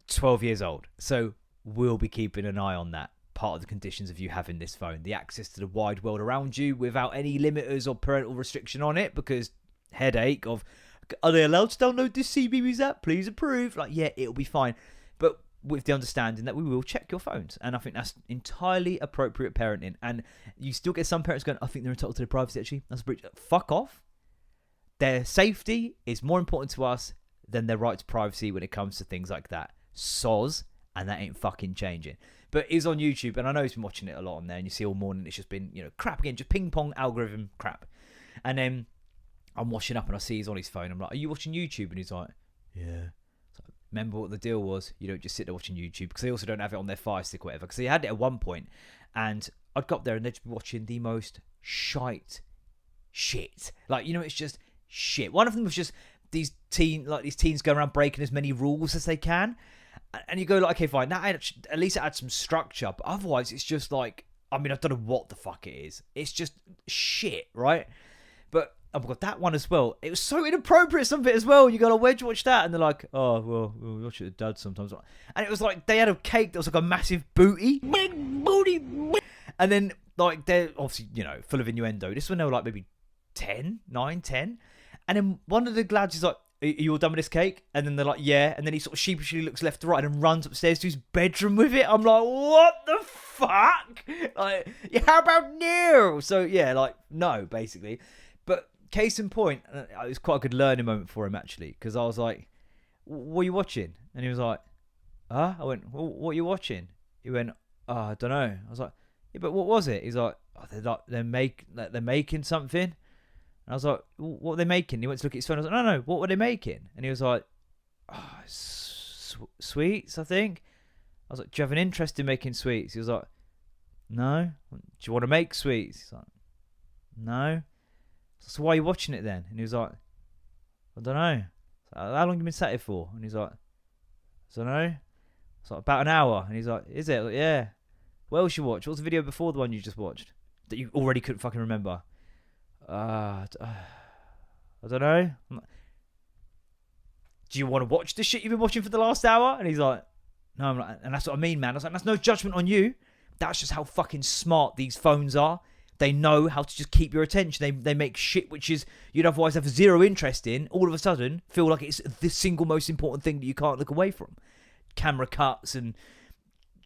12 years old. So we'll be keeping an eye on that. Part of the conditions of you having this phone. The access to the wide world around you without any limiters or parental restriction on it, because headache of, are they allowed to download this CBeebies app? Please approve. Like, yeah, it'll be fine. But with the understanding that we will check your phones. And I think that's entirely appropriate parenting. And you still get some parents going, I think they're entitled to their privacy, actually. That's a breach. Fuck off. Their safety is more important to us than their right to privacy when it comes to things like that. Soz. And that ain't fucking changing. But he's on YouTube, and I know he's been watching it a lot on there, and you see all morning it's just been, crap again, just ping pong algorithm crap. And then I'm washing up and I see he's on his phone. I'm like, are you watching YouTube? And he's like, yeah. So, remember what the deal was? You don't just sit there watching YouTube, because they also don't have it on their Fire Stick or whatever. Because they had it at one point, and I'd go up there and they'd be watching the most shit. Like, it's just shit. One of them was just these teens going around breaking as many rules as they can. And you go like, okay, fine. Now at least it adds some structure. But otherwise, it's just like, I don't know what the fuck it is. It's just shit, right? But I've got that one as well. It was so inappropriate, some of it as well. You go, like, where'd you watch that? And they're like, oh, well, we watch it with Dad sometimes. And it was like, they had a cake that was like a massive booty. Big booty. And then, like, they're obviously, full of innuendo. This one, they were like maybe 9, 10. And then one of the lads is like, are you all done with this cake? And then they're like, yeah. And then he sort of sheepishly looks left to right and runs upstairs to his bedroom with it. I'm like, what the fuck? Like, yeah, how about no? So, yeah, like, no, basically. But case in point, it was quite a good learning moment for him, actually. Because I was like, what are you watching? And he was like, huh? I went, well, what are you watching? He went, oh, I don't know. I was like, yeah, but what was it? He's like, oh, they're making something. And I was like, what were they making? He went to look at his phone. I was like, no, what were they making? And he was like, oh, sweets, I think. was like, do you have an interest in making sweets? He was like, no. Do you want to make sweets? He's like, no. So why are you watching it then? And he was like, I don't know. So, how long have you been sat here for? And he's like, I don't know. It's like, about an hour. And he's like, is it? Like, yeah. What else you watch? What's the video before the one you just watched that you already couldn't fucking remember? I don't know. Do you want to watch the shit you've been watching for the last hour? And he's like, no. I'm like, and that's what I mean, man. I was like, that's no judgment on you. That's just how fucking smart these phones are. They know how to just keep your attention. They make shit which is you'd otherwise have zero interest in, all of a sudden feel like it's the single most important thing that you can't look away from. Camera cuts and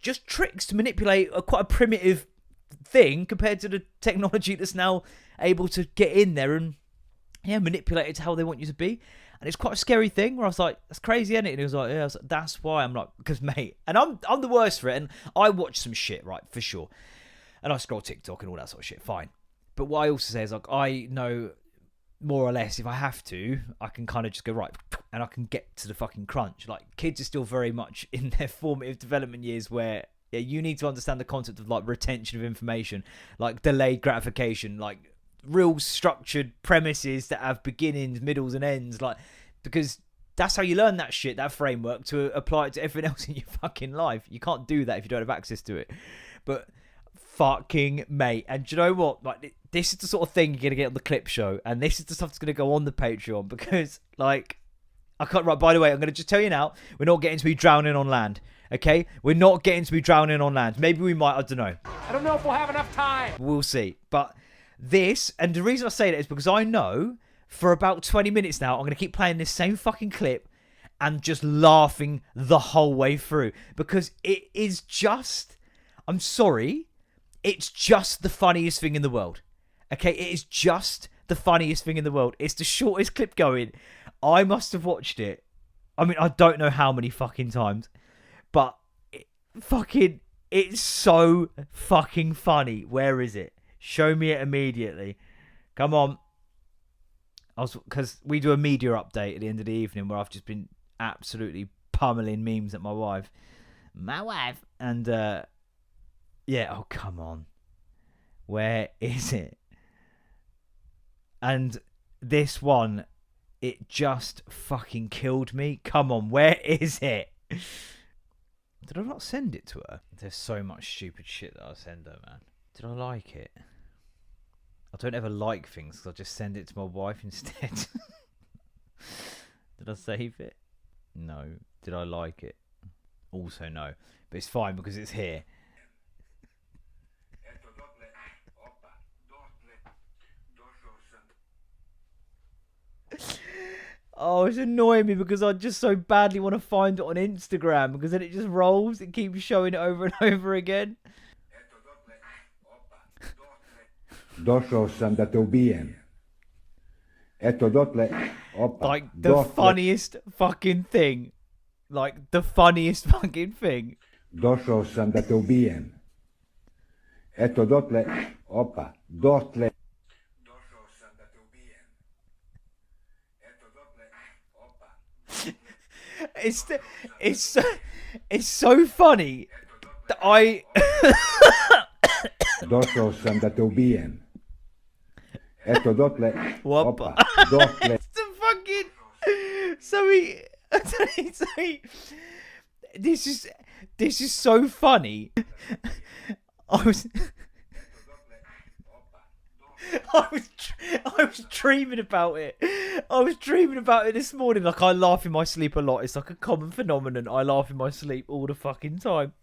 just tricks to manipulate quite a primitive thing compared to the technology that's now able to get in there and manipulate it to how they want you to be. And it's quite a scary thing where I was like, that's crazy, isn't it? And he was like, yeah. I was like, that's why. I'm like, because mate, and I'm the worst for it. And I watch some shit, right, for sure. And I scroll TikTok and all that sort of shit, fine. But what I also say is, like, I know more or less if I have to, I can kind of just go, right, and I can get to the fucking crunch. Like, kids are still very much in their formative development years where you need to understand the concept of, like, retention of information, like delayed gratification, like real structured premises that have beginnings, middles, and ends, like, because that's how you learn that shit, that framework, to apply it to everything else in your fucking life. You can't do that if you don't have access to it. But fucking mate, and do you know what? Like, this is the sort of thing you're gonna get on the clip show, and this is the stuff that's gonna go on the Patreon because, like, I can't. Right, by the way, I'm gonna just tell you now, we're not getting to be drowning on land. Okay, we're not getting to be drowning on land. Maybe we might. I don't know. I don't know if we'll have enough time. We'll see. But this, and the reason I say that is because I know for about 20 minutes now, I'm gonna keep playing this same fucking clip and just laughing the whole way through because it is just. I'm sorry. It's just the funniest thing in the world. Okay, it is just the funniest thing in the world. It's the shortest clip going. I must have watched it. I mean, I don't know how many fucking times. But it's so fucking funny. Where is it? Show me it immediately. Come on. Because we do a media update at the end of the evening where I've just been absolutely pummeling memes at my wife. And, yeah, oh, come on. Where is it? And this one, it just fucking killed me. Come on, where is it? Did I not send it to her? There's so much stupid shit that I send her, man. Did I like it? I don't ever like things because I just send it to my wife instead. Did I save it? No. Did I like it? Also no. But it's fine because it's here. Oh, it's annoying me because I just so badly want to find it on Instagram because then it just rolls. It keeps showing it over and over again. Došao sam da te ubijem. Eto dotle, opa. Like the funniest fucking thing. Like the funniest fucking thing. Došao sam da te ubijem. Eto dotle, opa, dotle. It's so funny that I. Došao sam da te ubijem. Eto dotle, opa, dotle. It's the fucking. So he. This is so funny. I was dreaming about it. I was dreaming about it this morning. Like, I laugh in my sleep a lot. It's like a common phenomenon. I laugh in my sleep all the fucking time.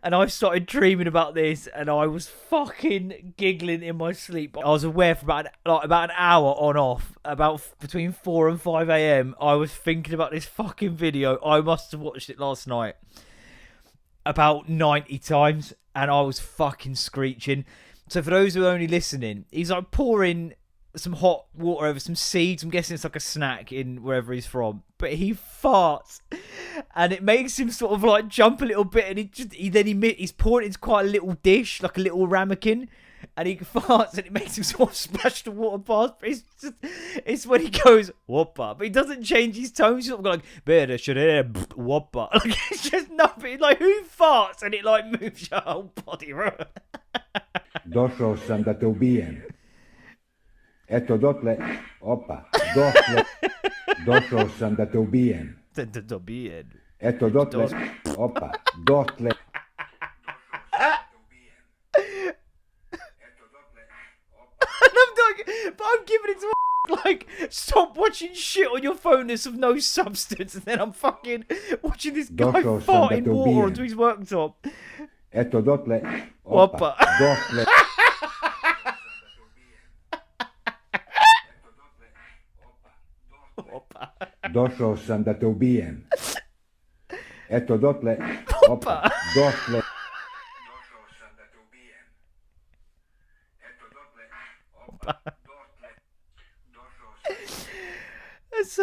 And I started dreaming about this, and I was fucking giggling in my sleep. I was aware for about an hour on off, about between 4 and 5 a.m. I was thinking about this fucking video. I must have watched it last night about 90 times, and I was fucking screeching. So for those who are only listening, he's like pouring some hot water over some seeds. I'm guessing it's like a snack in wherever he's from. But he farts, and it makes him sort of like jump a little bit. And he's pouring it into quite a little dish, like a little ramekin. and he farts and it makes him sort of splash the water past. But it's when he goes whopper, but he doesn't change his tone. He's sort of like better should whopper. Like it's just nothing. Like who farts and it like moves your whole body. Došao sam da te ubijem. Eto dotle, opa, došao sam da te ubijem. Eto dotle, opa, dotle. But I'm giving it to like, stop watching shit on your phone that's of no substance, and then I'm fucking watching this guy farting water onto his worktop. Eto dotle, opa, dotle. Došao sam da te ubijem. Eto dotle, opa, dotle. Došao sam da te ubijem. Eto dotle, opa, dotle. Došao sam. It's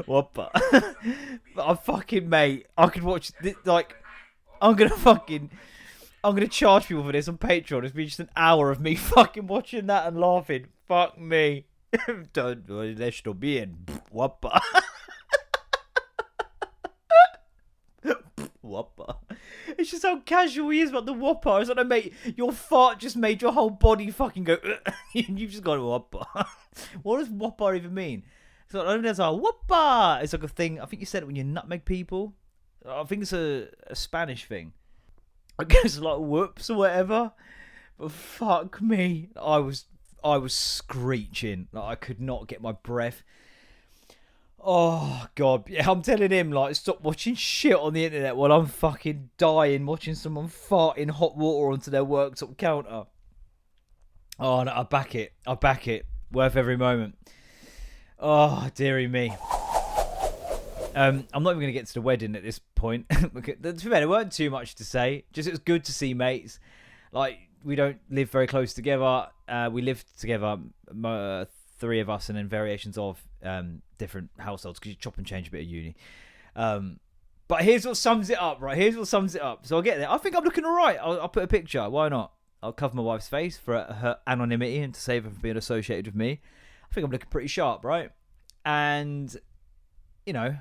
Whopper. I fucking mate, I could watch this, like, I'm gonna charge people for this on Patreon. It's been just an hour of me fucking watching that and laughing. Fuck me. Don't national being Whopper. Whopper. It's just how casual he is about the Whopper. It's like, mate, your fart just made your whole body fucking go. And you've just got a Whopper. What does Whopper even mean? So I don't know. There's a Whopper. It's like a thing. I think you said it when you nutmeg people. I think it's a Spanish thing. I guess like whoops or whatever. But fuck me, I was screeching. Like I could not get my breath. Oh god, yeah, I'm telling him like stop watching shit on the internet while I'm fucking dying watching someone fart in hot water onto their worktop counter. Oh no, I back it. Worth every moment. Oh dearie me. I'm not even going to get to the wedding at this point. To be fair, there weren't too much to say. Just it was good to see mates. Like, we don't live very close together. We live together, three of us, and then variations of different households because you chop and change a bit of uni. But here's what sums it up, right? So I'll get there. I think I'm looking all right. I'll put a picture. Why not? I'll cover my wife's face for her anonymity and to save her from being associated with me. I think I'm looking pretty sharp, right? And, you know,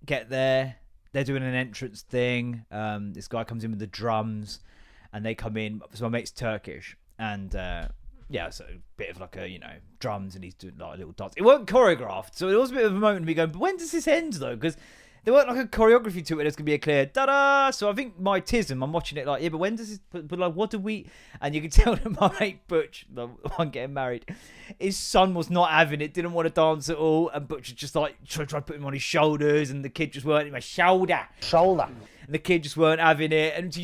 get there, they're doing an entrance thing. This guy comes in with the drums and they come in. So my mate's Turkish and yeah, so a bit of like a, you know, drums, and he's doing like a little dance. It weren't choreographed, so it was a bit of a moment of me going, but when does this end though? Because there weren't like a choreography to it. There's gonna be a clear da-da. So I think my tism, I'm watching it like, yeah, but when does this? But like, what do we? And you can tell that my mate Butch, the one getting married, his son was not having it. Didn't want to dance at all. And Butch just like tried to put him on his shoulders, and the kid just weren't in my shoulder. And the kid just weren't having it. And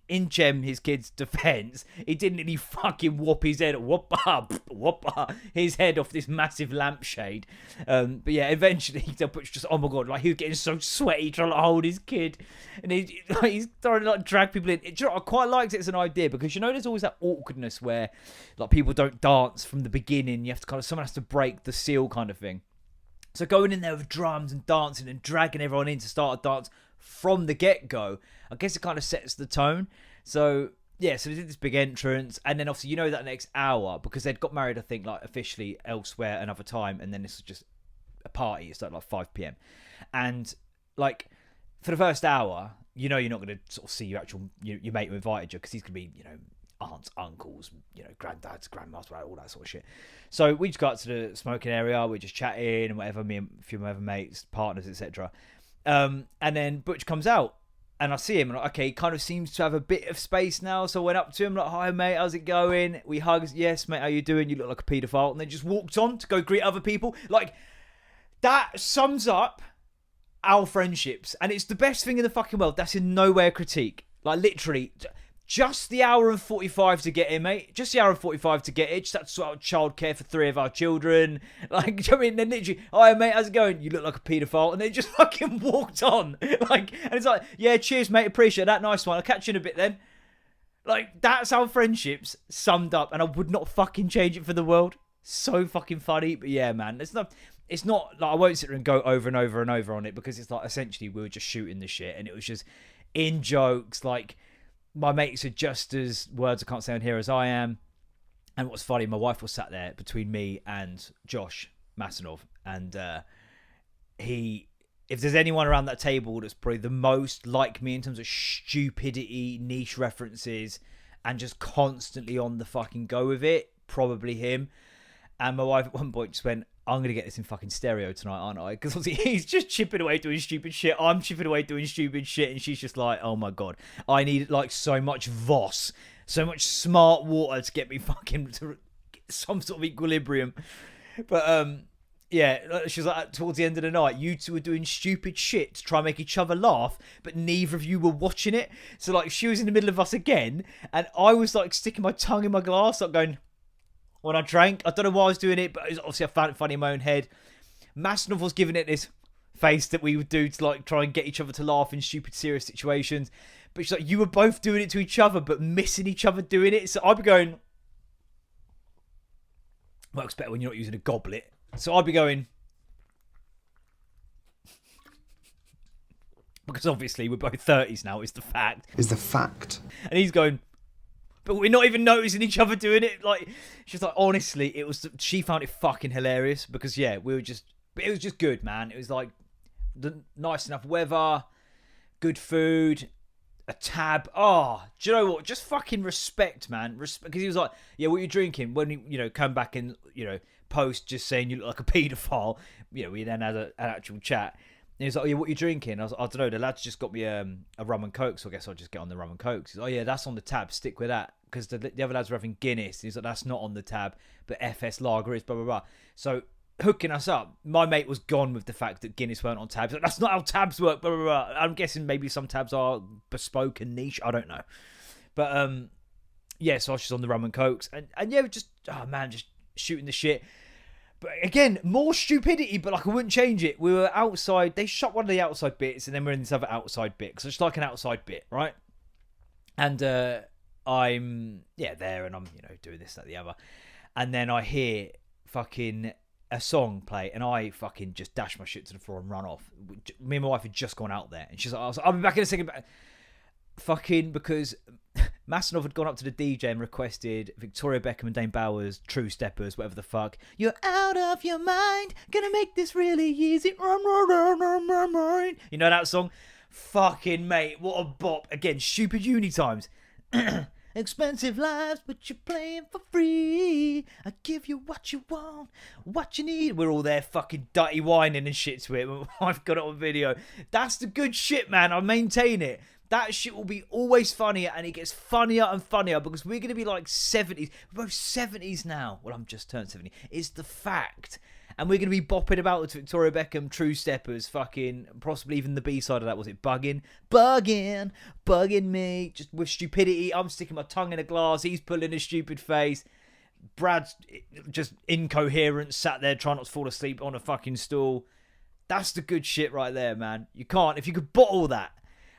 in Jem, his kid's defence, he didn't really fucking whop his head, whop his head off this massive lampshade. But yeah, eventually, Butch just, oh my god, like he was getting so sweaty trying to hold his kid, and he's trying to like drag people in. Do you know, I quite liked it as an idea because you know there's always that awkwardness where like people don't dance from the beginning. You have to someone has to break the seal kind of thing. So going in there with drums and dancing and dragging everyone in to start a dance from the get-go, I guess it kind of sets the tone. So yeah, so they did this big entrance, and then obviously you know that next hour, because they'd got married I think like officially elsewhere another time, and then this was just a party. It started like 5 p.m. and like for the first hour, you know you're not going to sort of see your mate who invited you, because he's going to be, you know, aunts, uncles, you know, granddads, grandmas, all that sort of shit. So we just got to the smoking area, we're just chatting and whatever, me and a few of my other mates, partners, etc. And then Butch comes out and I see him and okay, he kind of seems to have a bit of space now. So I went up to him like, hi mate, how's it going? We hugged, yes mate, how you doing? You look like a paedophile. And then just walked on to go greet other people. Like, that sums up our friendships. And it's the best thing in the fucking world. That's in no way a critique. Like, literally, just the hour and 45 to get it, mate. Just the hour and 45 to get it. Just that sort of childcare for 3 of our children. Like, do you know what I mean? Then literally, hi mate, how's it going? You look like a paedophile. And they just fucking walked on. Like, and it's like, yeah, cheers mate, appreciate that, nice one. I'll catch you in a bit then. Like, that's our friendships summed up, and I would not fucking change it for the world. So fucking funny. But yeah, man, it's not like, I won't sit there and go over and over and over on it, because it's like essentially we were just shooting the shit, and it was just in jokes, like, my mates are just as words I can't say on here as I am. And what's funny, my wife was sat there between me and Josh Masanov, and if there's anyone around that table that's probably the most like me in terms of stupidity, niche references, and just constantly on the fucking go with it, probably him. And my wife at one point just went, I'm going to get this in fucking stereo tonight, aren't I? Because obviously he's just chipping away doing stupid shit. I'm chipping away doing stupid shit. And she's just like, oh my God, I need like so much Voss, so much smart water to get me fucking to get some sort of equilibrium. But yeah, she was like, towards the end of the night, you two were doing stupid shit to try and make each other laugh, but neither of you were watching it. So like she was in the middle of us again, and I was like sticking my tongue in my glass, like going, when I drank, I don't know why I was doing it, but obviously I found it funny in my own head. Masanov was giving it this face that we would do to like try and get each other to laugh in stupid, serious situations. But she's like, you were both doing it to each other, but missing each other doing it. So I'd be going, works better when you're not using a goblet. So I'd be going, because obviously we're both 30s now, is the fact. Is the fact. And he's going, but we're not even noticing each other doing it. Like, she's like, honestly, she found it fucking hilarious because, yeah, it was just good, man. It was like the nice enough weather, good food, a tab. Oh, do you know what? Just fucking respect, man. Respect, because he was like, yeah, what are you drinking? When you come back and, post just saying you look like a paedophile, we then had an actual chat. And he was like, oh, yeah, what are you drinking? I was like, I don't know, the lad's just got me a rum and coke, so I guess I'll just get on the rum and cokes. He's like, oh, yeah, that's on the tab, stick with that. Because the other lads were having Guinness. He's like, that's not on the tab, but FS Lager is, blah, blah, blah. So, hooking us up, my mate was gone with the fact that Guinness weren't on tabs. Like, that's not how tabs work, blah, blah, blah. I'm guessing maybe some tabs are bespoke and niche, I don't know. But, yeah, so I was just on the rum and cokes. And yeah, just shooting the shit. But again, more stupidity, but like I wouldn't change it. We were outside. They shot one of the outside bits, and then we're in this other outside bit. So it's like an outside bit, right? And I'm, there, and I'm, doing this, that, the other. And then I hear fucking a song play, and I fucking just dash my shit to the floor and run off. Me and my wife had just gone out there, and she's like, I'll be back in a second. Fucking, because Masanov had gone up to the DJ and requested Victoria Beckham and Dane Bowers, True Steppers, whatever the fuck. You're out of your mind, gonna make this really easy. You know that song? Fucking mate, what a bop. Again, stupid uni times. Expensive lives, but you're playing for free. I give you what you want, what you need. We're all there fucking dirty whining and shit to it. I've got it on video. That's the good shit, man. I maintain it. That shit will be always funnier, and it gets funnier and funnier because we're going to be like 70s. We're both 70s now. Well, I'm just turned 70. It's the fact. And we're going to be bopping about to Victoria Beckham, True Steppers, fucking, possibly even the B-side of that. Was it Bugging me, just with stupidity. I'm sticking my tongue in a glass. He's pulling a stupid face. Brad's just incoherent, sat there trying not to fall asleep on a fucking stool. That's the good shit right there, man. You can't, if you could bottle that.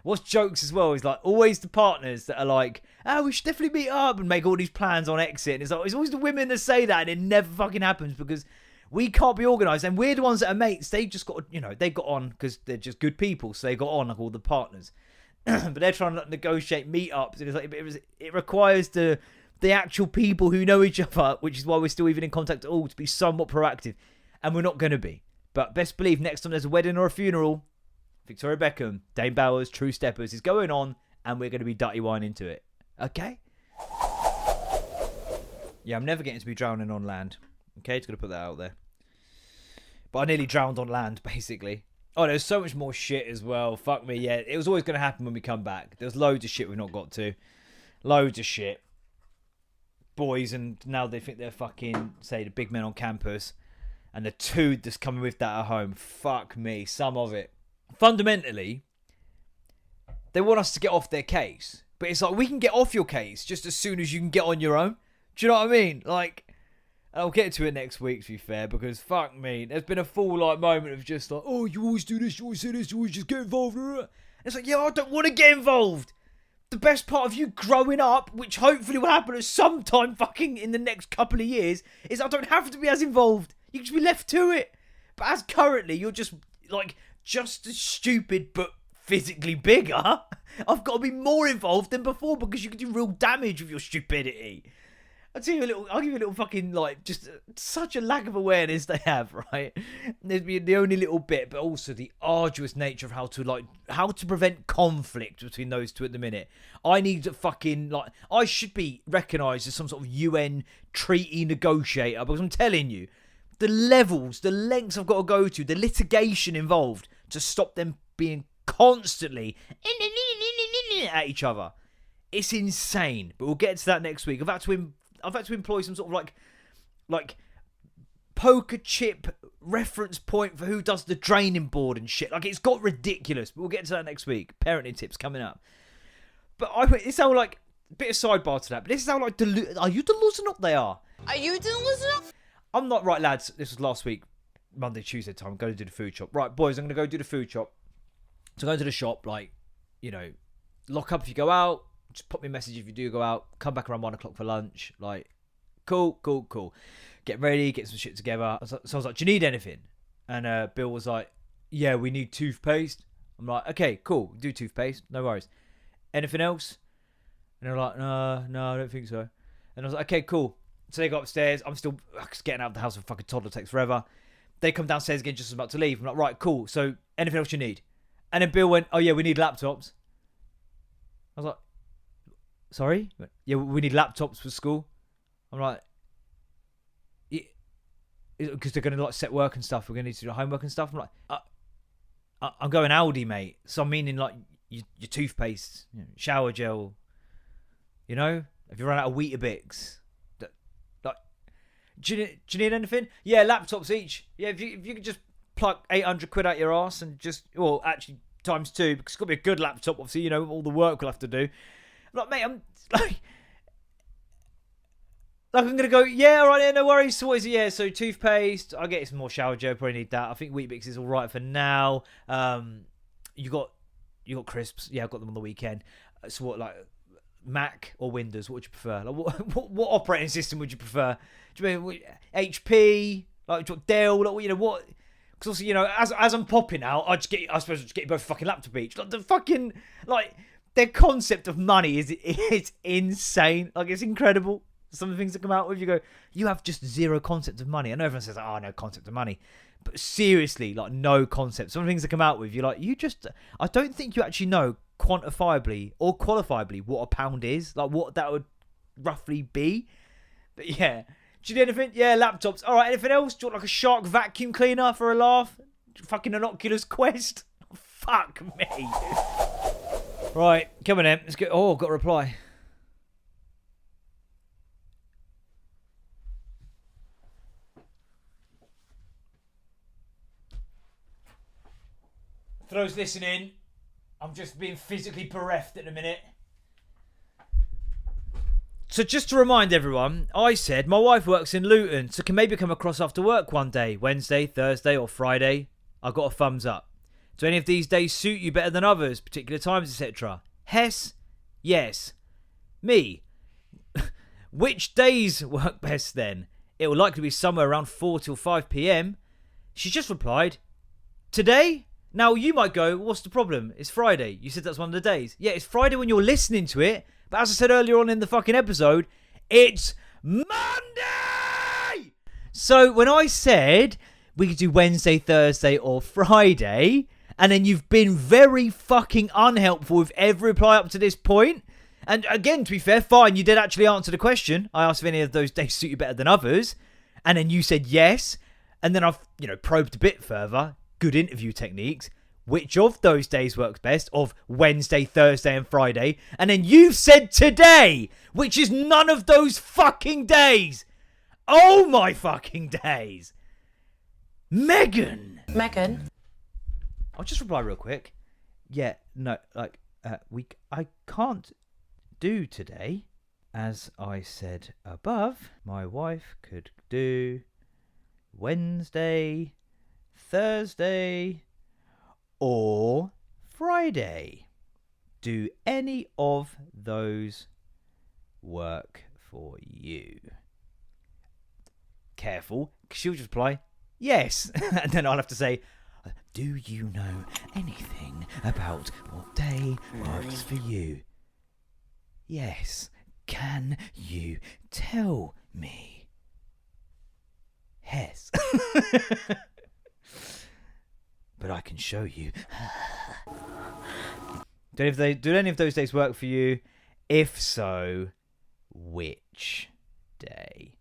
What's jokes as well is like always the partners that are like, oh, we should definitely meet up and make all these plans on exit. And it's like, it's always the women that say that, and it never fucking happens because we can't be organised. And we're the ones that are mates. They just got, they got on because they're just good people. So they got on like all the partners. But they're trying to negotiate meetups. And it's like, it requires the actual people who know each other, which is why we're still even in contact at all, to be somewhat proactive. And we're not going to be. But best believe next time there's a wedding or a funeral, Victoria Beckham, Dane Bowers, True Steppers is going on, and we're going to be dirty wine into it. Okay? Yeah, I'm never getting to be drowning on land. Okay, just going to put that out there. But I nearly drowned on land, basically. Oh, there's so much more shit as well. Fuck me, yeah. It was always going to happen when we come back. There's loads of shit we've not got to. Loads of shit. Boys, and now they think they're fucking, say, the big men on campus. And the two that's coming with that at home. Fuck me, some of it. Fundamentally, they want us to get off their case. But it's like, we can get off your case just as soon as you can get on your own. Do you know what I mean? Like, I'll get to it next week, to be fair, because fuck me. There's been a full, moment of just like, oh, you always do this, you always say this, you always just get involved. And it's like, yeah, I don't want to get involved. The best part of you growing up, which hopefully will happen at some time fucking in the next couple of years, is I don't have to be as involved. You can just be left to it. But as currently, you're just, just as stupid, but physically bigger, I've got to be more involved than before because you can do real damage with your stupidity. I'll give you a little fucking, like, just such a lack of awareness they have, right? There's the only little bit, but also the arduous nature of how to prevent conflict between those two at the minute. I need to fucking, like, I should be recognised as some sort of UN treaty negotiator because I'm telling you, the levels, the lengths I've got to go to, the litigation involved to stop them being constantly at each other. It's insane, but we'll get to that next week. I've had to employ some sort of like poker chip reference point for who does the draining board and shit. Like, it's got ridiculous, but we'll get to that next week. Parenting tips coming up. But it's how, like, a bit of sidebar to that, but this is how, like, are you delusional? They are. Are you delusional? I'm not, right, lads. This was last week, Monday, Tuesday time. I'm going to do the food shop. Right, boys, I'm going to go do the food shop. So go to the shop, like, you know, lock up if you go out. Just put me a message if you do go out. Come back around 1 o'clock for lunch. Like, cool. Get ready, get some shit together. So I was like, do you need anything? And Bill was like, yeah, we need toothpaste. I'm like, okay, cool. Do toothpaste. No worries. Anything else? And they're like, no, I don't think so. And I was like, okay, cool. So they go upstairs. I'm still getting out of the house with a fucking toddler. Takes forever. They come downstairs again just as about to leave. I'm like, right, cool. So anything else you need? And then Bill went, oh yeah, we need laptops. I was like, sorry? Yeah, we need laptops for school. I'm like, because they're going to, like, set work and stuff. We're going to need to do homework and stuff. I'm like, I'm going Aldi, mate. So I'm meaning, like, your toothpaste, shower gel, you know? If you run out of Weetabix. Like, do you need anything? Yeah, laptops each. Yeah, if you could just pluck 800 quid out your ass and just, well, actually times 2, because it's got to be a good laptop, obviously, you know, all the work we'll have to do. I'm like, mate, I'm like I'm going to go, yeah, all right, yeah, no worries. So what is it? Yeah, so toothpaste. I'll get you some more shower gel. Probably need that. I think Weetabix is all right for now. You got crisps. Yeah, I got them on the weekend. So what, like, Mac or Windows? What would you prefer? Like, what operating system would you prefer? Do you mean HP? Like, Dell? Like, you know, what? Because also, you know, as I'm popping out, I suppose I'll just get you both a fucking laptop each. Like, the fucking, like, their concept of money is insane. Like, it's incredible. Some of the things that come out with, you go, you have just zero concept of money. I know everyone says, oh, no concept of money. But seriously, like, no concept. Some of the things that come out with, you're like, I don't think you actually know quantifiably or qualifiably what a pound is. Like, what that would roughly be. But yeah. Do you need anything? Yeah, laptops. All right, anything else? Do you want, like, a shark vacuum cleaner for a laugh? Fucking an Oculus Quest? Fuck me. Right, come on then. Let's go. Oh, got a reply. For those listening, I'm just being physically bereft at the minute. So just to remind everyone, I said my wife works in Luton, so can maybe come across after work one day, Wednesday, Thursday or Friday. I got a thumbs up. Do any of these days suit you better than others, particular times, etc.? Hess, yes. Me, which days work best then? It will likely be somewhere around 4 till 5 p.m. She just replied, today? Now, you might go, what's the problem? It's Friday. You said that's one of the days. Yeah, it's Friday when you're listening to it. But as I said earlier on in the fucking episode, it's Monday! So when I said we could do Wednesday, Thursday, or Friday, and then you've been very fucking unhelpful with every reply up to this point, and again, to be fair, fine, you did actually answer the question. I asked if any of those days suit you better than others, and then you said yes, and then I've, probed a bit further. Good interview techniques. Which of those days works best? Of Wednesday, Thursday, and Friday. And then you've said today, which is none of those fucking days. Oh my fucking days. Megan. I'll just reply real quick. Yeah, no, I can't do today. As I said above, my wife could do Wednesday, Thursday, or Friday. Do any of those work for you? Careful, because she'll just reply, yes. And then I'll have to say, Do you know anything about what day works for you? Yes. Can you tell me? Yes. But I can show you. Do any of those days work for you? If so, which day?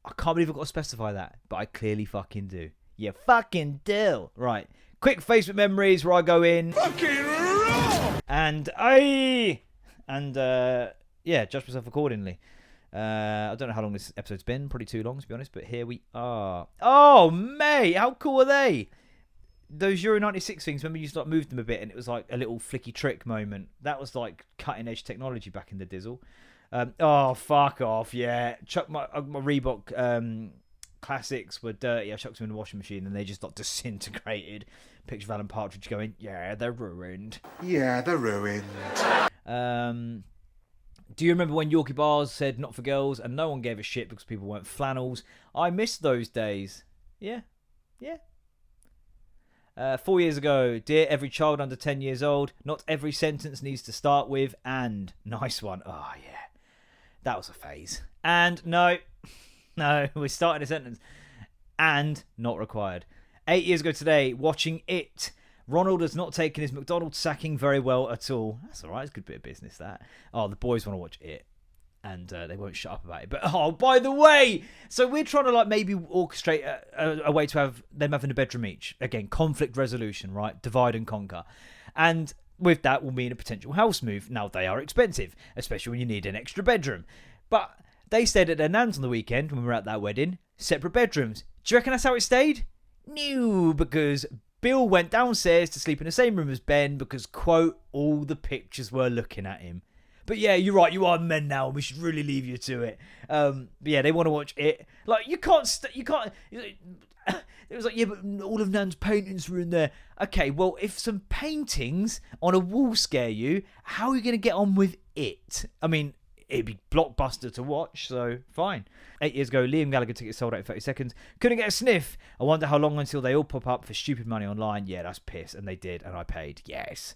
I can't believe I've got to specify that, but I clearly fucking do. You fucking do. Right. Quick Facebook memories where I go in. Fucking raw! Yeah, judge myself accordingly. I don't know how long this episode's been. Pretty too long, to be honest, but here we are. Oh, mate, how cool are they? Those Euro 96 things, remember you used to like move them a bit and it was like a little flicky trick moment. That was like cutting edge technology back in the dizzle. Oh, fuck off, yeah. Chuck my Reebok classics were dirty. I chucked them in the washing machine and they just got disintegrated. Picture of Alan Partridge going, yeah, they're ruined. Yeah, they're ruined. Do you remember when Yorkie bars said not for girls and no one gave a shit because people weren't flannels? I miss those days. Yeah. 4 years ago, dear every child under 10 years old, not every sentence needs to start with and. Nice one. Oh, yeah. That was a phase. And no, we're starting a sentence. And not required. 8 years ago today, watching It. Ronald has not taken his McDonald's sacking very well at all. That's all right. It's a good bit of business, that. Oh, the boys want to watch It. And they won't shut up about it. But, oh, by the way, so we're trying to, like, maybe orchestrate a way to have them having a bedroom each. Again, conflict resolution, right? Divide and conquer. And with that will mean a potential house move. Now, they are expensive, especially when you need an extra bedroom. But they stayed at their nan's on the weekend when we were at that wedding. Separate bedrooms. Do you reckon that's how it stayed? No, because Bill went downstairs to sleep in the same room as Ben because, quote, all the pictures were looking at him. But yeah, you're right, you are men now, and we should really leave you to it. But yeah, they want to watch It. Like, you can't... It was like, yeah, but all of Nan's paintings were in there. Okay, well, if some paintings on a wall scare you, how are you going to get on with It? I mean, it'd be blockbuster to watch, so fine. 8 years ago, Liam Gallagher tickets sold out in 30 seconds. Couldn't get a sniff. I wonder how long until they all pop up for stupid money online. Yeah, that's piss. And they did, and I paid. Yes.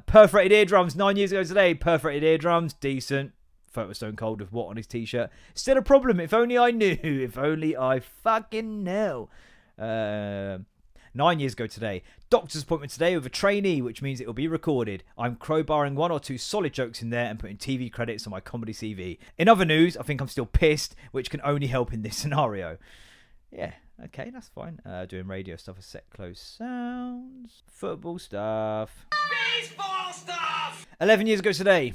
Perforated eardrums, 9 years ago today. Perforated eardrums, decent. Photo Stone Cold with what on his t-shirt. Still a problem. If only I knew. If only I fucking know. 9 years ago today. Doctor's appointment today with a trainee, which means it will be recorded. I'm crowbarring one or two solid jokes in there and putting TV credits on my comedy CV. In other news, I think I'm still pissed, which can only help in this scenario. Yeah, okay, that's fine. Doing radio stuff with set close sounds. Football stuff. Baseball stuff! 11 years ago today.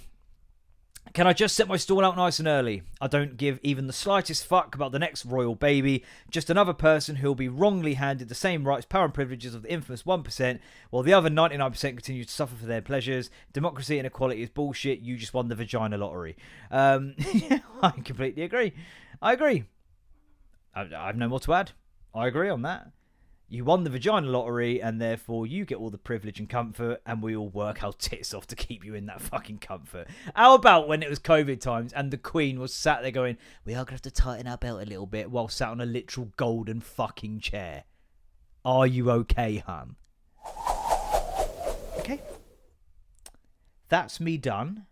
Can I just set my stall out nice and early? I don't give even the slightest fuck about the next royal baby. Just another person who will be wrongly handed the same rights, power and privileges of the infamous 1%, while the other 99% continue to suffer for their pleasures. Democracy and equality is bullshit. You just won the vagina lottery. Yeah, I completely agree. I agree. I have no more to add. I agree on that. You won the vagina lottery, and therefore you get all the privilege and comfort, and we all work our tits off to keep you in that fucking comfort. How about when it was COVID times, and the Queen was sat there going, we are going to have to tighten our belt a little bit, while sat on a literal golden fucking chair. Are you okay, hun? Okay. That's me done.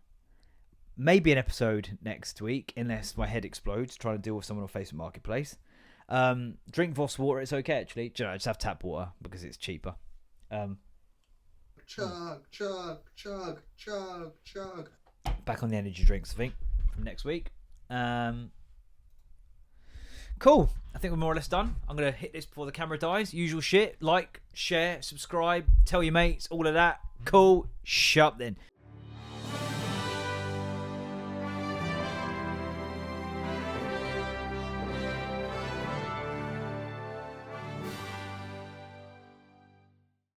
Maybe an episode next week, unless my head explodes, trying to deal with someone on Facebook Marketplace. Drink Voss water, it's okay actually. Do you know, just have tap water because it's cheaper. Chug, chug, chug, chug, chug. Back on the energy drinks, I think, from next week. Cool. I think we're more or less done. I'm going to hit this before the camera dies. Usual shit. Like, share, subscribe, tell your mates, all of that. Cool. Shut up then.